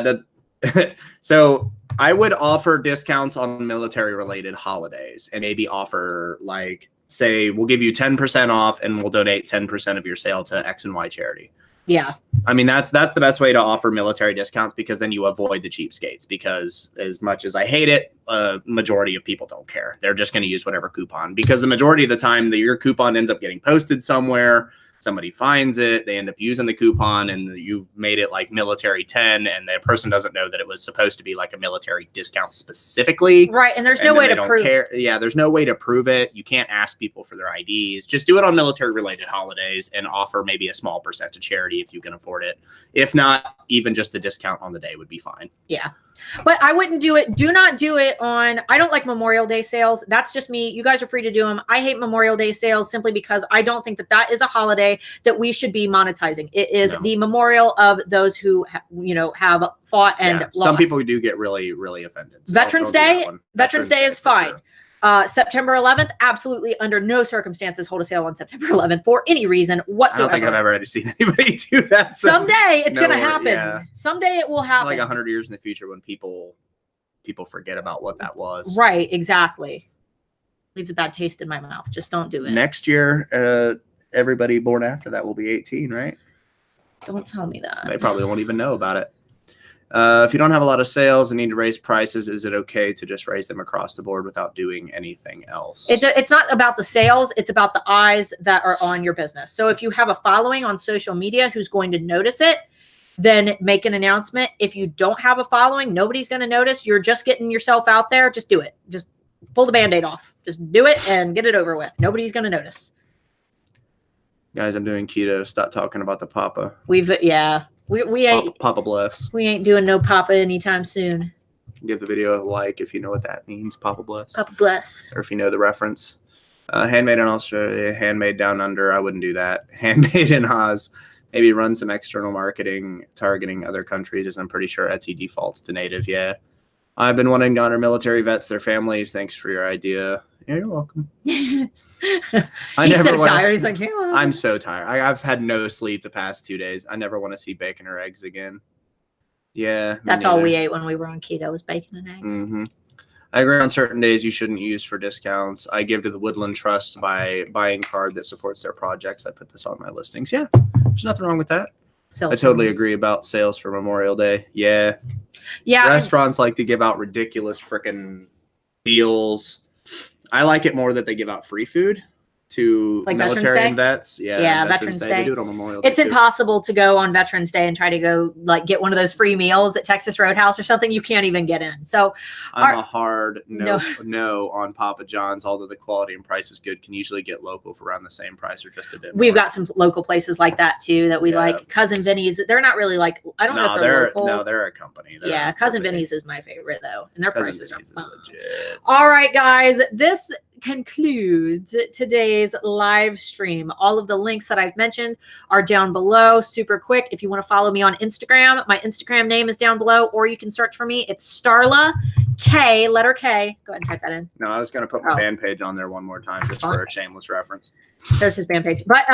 so I would offer discounts on military related holidays and maybe offer like, say, we'll give you 10% off and we'll donate 10% of your sale to X and Y charity. Yeah. I mean, that's the best way to offer military discounts, because then you avoid the cheapskates, because as much as I hate it, majority of people don't care. They're just going to use whatever coupon, because the majority of the time your coupon ends up getting posted somewhere. somebody finds it, they end up using the coupon, and you made it like military 10, and the person doesn't know that it was supposed to be like a military discount specifically. Right. And there's no way to prove it. Yeah, there's no way to prove it. You can't ask people for their IDs. Just do it on military related holidays and offer maybe a small percent to charity if you can afford it. If not, even just a discount on the day would be fine. Yeah. But I wouldn't do it. Do not do it on, I don't like Memorial Day sales. That's just me. You guys are free to do them. I hate Memorial Day sales simply because I don't think that that is a holiday that we should be monetizing. It is the memorial of those who, have fought and lost. Some people do get really, really offended. So Veterans Day is fine. Sure. September 11th, absolutely under no circumstances hold a sale on September 11th for any reason whatsoever. I don't think I've ever seen anybody do that. So someday it's going to happen. Yeah. Someday it will happen. Like 100 years in the future when people forget about what that was. Right, exactly. Leaves a bad taste in my mouth. Just don't do it. Next year, everybody born after that will be 18, right? Don't tell me that. They probably won't even know about it. If you don't have a lot of sales and need to raise prices, is it okay to just raise them across the board without doing anything else? It's not about the sales. It's about the eyes that are on your business. So if you have a following on social media who's going to notice it, then make an announcement. If you don't have a following, nobody's going to notice. You're just getting yourself out there. Just do it. Just pull the Band-Aid off. Just do it and get it over with. Nobody's going to notice. Guys, I'm doing keto. Stop talking about the Papa. We ain't Papa bless. We ain't doing no Papa anytime soon. Give the video a like if you know what that means. Papa bless. Papa bless. Or if you know the reference. Handmade in Australia, handmade down under. I wouldn't do that. Handmade in Oz. Maybe run some external marketing targeting other countries, as I'm pretty sure Etsy defaults to native. Yeah. I've been wanting to honor military vets, their families. Thanks for your idea. Yeah, you're welcome. He's so tired. He's like, yeah. I'm so tired. I've had no sleep the past 2 days. I never want to see bacon or eggs again. Yeah. That's all we ate when we were on keto was bacon and eggs. Mm-hmm. I agree on certain days you shouldn't use for discounts. I give to the Woodland Trust by buying card that supports their projects. I put this on my listings. Yeah, there's nothing wrong with that. I totally agree about sales for Memorial Day. Yeah. Yeah. Restaurants like to give out ridiculous freaking deals. I like it more that they give out free food to like military and vets. Yeah, Veterans Day. They do it on Memorial Day. It's impossible to go on Veterans Day and try to go like get one of those free meals at Texas Roadhouse or something. You can't even get in. So I'm a hard no on Papa John's, although the quality and price is good. Can usually get local for around the same price or just a bit more. We've got some local places like that too that we like. Cousin Vinny's. They're not really like, I don't know if they're local. No, they're a company. Cousin Vinny's is my favorite though. And their prices are legit. All right, guys. This concludes today's live stream. All of the links that I've mentioned are down below. Super quick. If you want to follow me on Instagram, my Instagram name is down below, or you can search for me. It's Starla K, letter K. Go ahead and type that in. No, I was going to put my band page on there one more time just for a shameless reference. There's his band page. But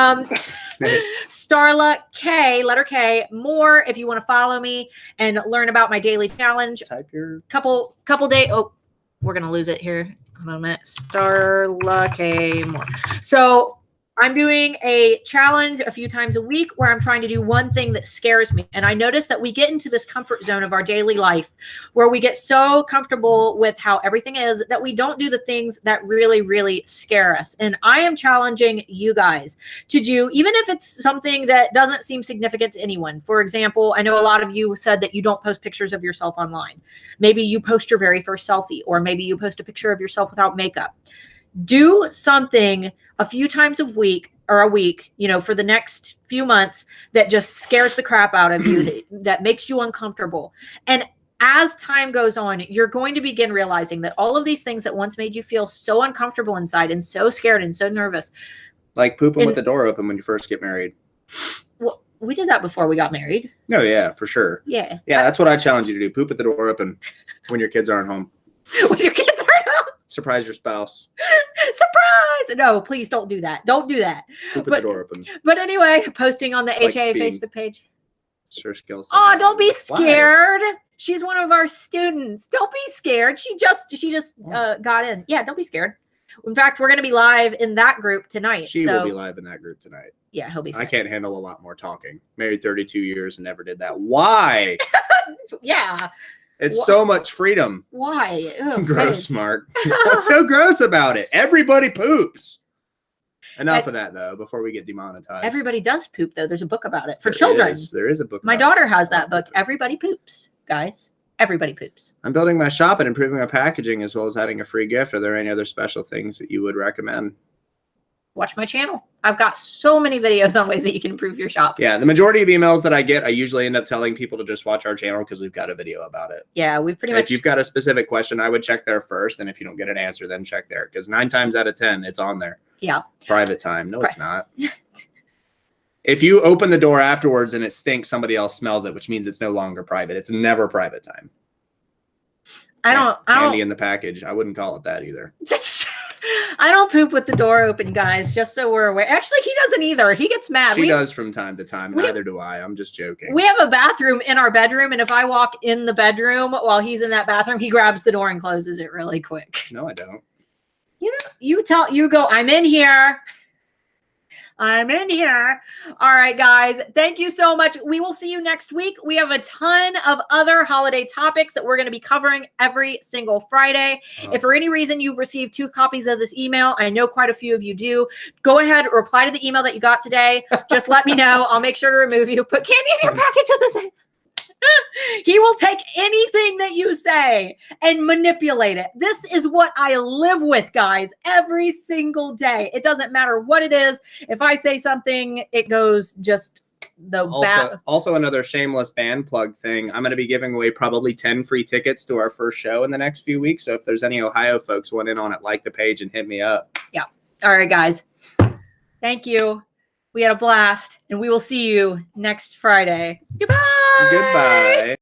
Starla K, letter K. More if you want to follow me and learn about my daily challenge. Type your couple days. Oh, we're going to lose it here. Hold on a minute. Starla K more. So I'm doing a challenge a few times a week where I'm trying to do one thing that scares me. And I notice that we get into this comfort zone of our daily life where we get so comfortable with how everything is that we don't do the things that really, really scare us. And I am challenging you guys to do, even if it's something that doesn't seem significant to anyone. For example, I know a lot of you said that you don't post pictures of yourself online. Maybe you post your very first selfie, or maybe you post a picture of yourself without makeup. Do something a few times a week, for the next few months that just scares the crap out of you, that makes you uncomfortable. And as time goes on, you're going to begin realizing that all of these things that once made you feel so uncomfortable inside and so scared and so nervous. Like pooping with the door open when you first get married. Well, we did that before we got married. No, yeah, for sure. Yeah. Yeah, that's what I challenge you to do. Poop at the door open when your kids aren't home. When your kids aren't home. Surprise your spouse. Surprise! No, please don't do that. Don't do that. Poop at the door open. But anyway, posting on the HA Facebook page. Sure skills. Oh, don't be scared. Why? She's one of our students. Don't be scared. She just got in. Yeah, don't be scared. In fact, we're going to be live in that group tonight. She will be live in that group tonight. Yeah, he'll be sick. I can't handle a lot more talking. Married 32 years and never did that. Why? Yeah. It's so much freedom. Why? Gross, Mark. What's so gross about it? Everybody poops. Enough of that, though, before we get demonetized. Everybody does poop, though. There's a book about it for There children. There is a book. My daughter has that book. Everybody poops, guys. Everybody poops. I'm building my shop and improving my packaging as well as adding a free gift. Are there any other special things that you would recommend? Watch my channel. I've got so many videos on ways that you can improve your shop. Yeah, the majority of emails that I get, I usually end up telling people to just watch our channel because we've got a video about it. Yeah, we've pretty much. If you've got a specific question, I would check there first. And if you don't get an answer, then check there. Because 9 times out of 10, it's on there. Yeah. Private time. No, it's not. If you open the door afterwards and it stinks, somebody else smells it, which means it's no longer private. It's never private time. Candy in the package. I wouldn't call it that either. I don't poop with the door open, guys, just so we're aware. Actually, he doesn't either. He gets mad. She does from time to time. Neither do I. I'm just joking. We have a bathroom in our bedroom, and if I walk in the bedroom while he's in that bathroom, he grabs the door and closes it really quick. No, I don't. You go, I'm in here. I'm in here. All right, guys. Thank you so much. We will see you next week. We have a ton of other holiday topics that we're going to be covering every single Friday. If for any reason you received 2 copies of this email, I know quite a few of you do, go ahead, reply to the email that you got today. Just let me know. I'll make sure to remove you. Put candy in your package at the same. He will take anything that you say and manipulate it. This is what I live with, guys, every single day. It doesn't matter what it is. If I say something, it goes just Also, another shameless band plug thing. I'm going to be giving away probably 10 free tickets to our first show in the next few weeks. So if there's any Ohio folks want in on it, like the page and hit me up. Yeah. All right, guys. Thank you. We had a blast, and we will see you next Friday. Goodbye. Goodbye.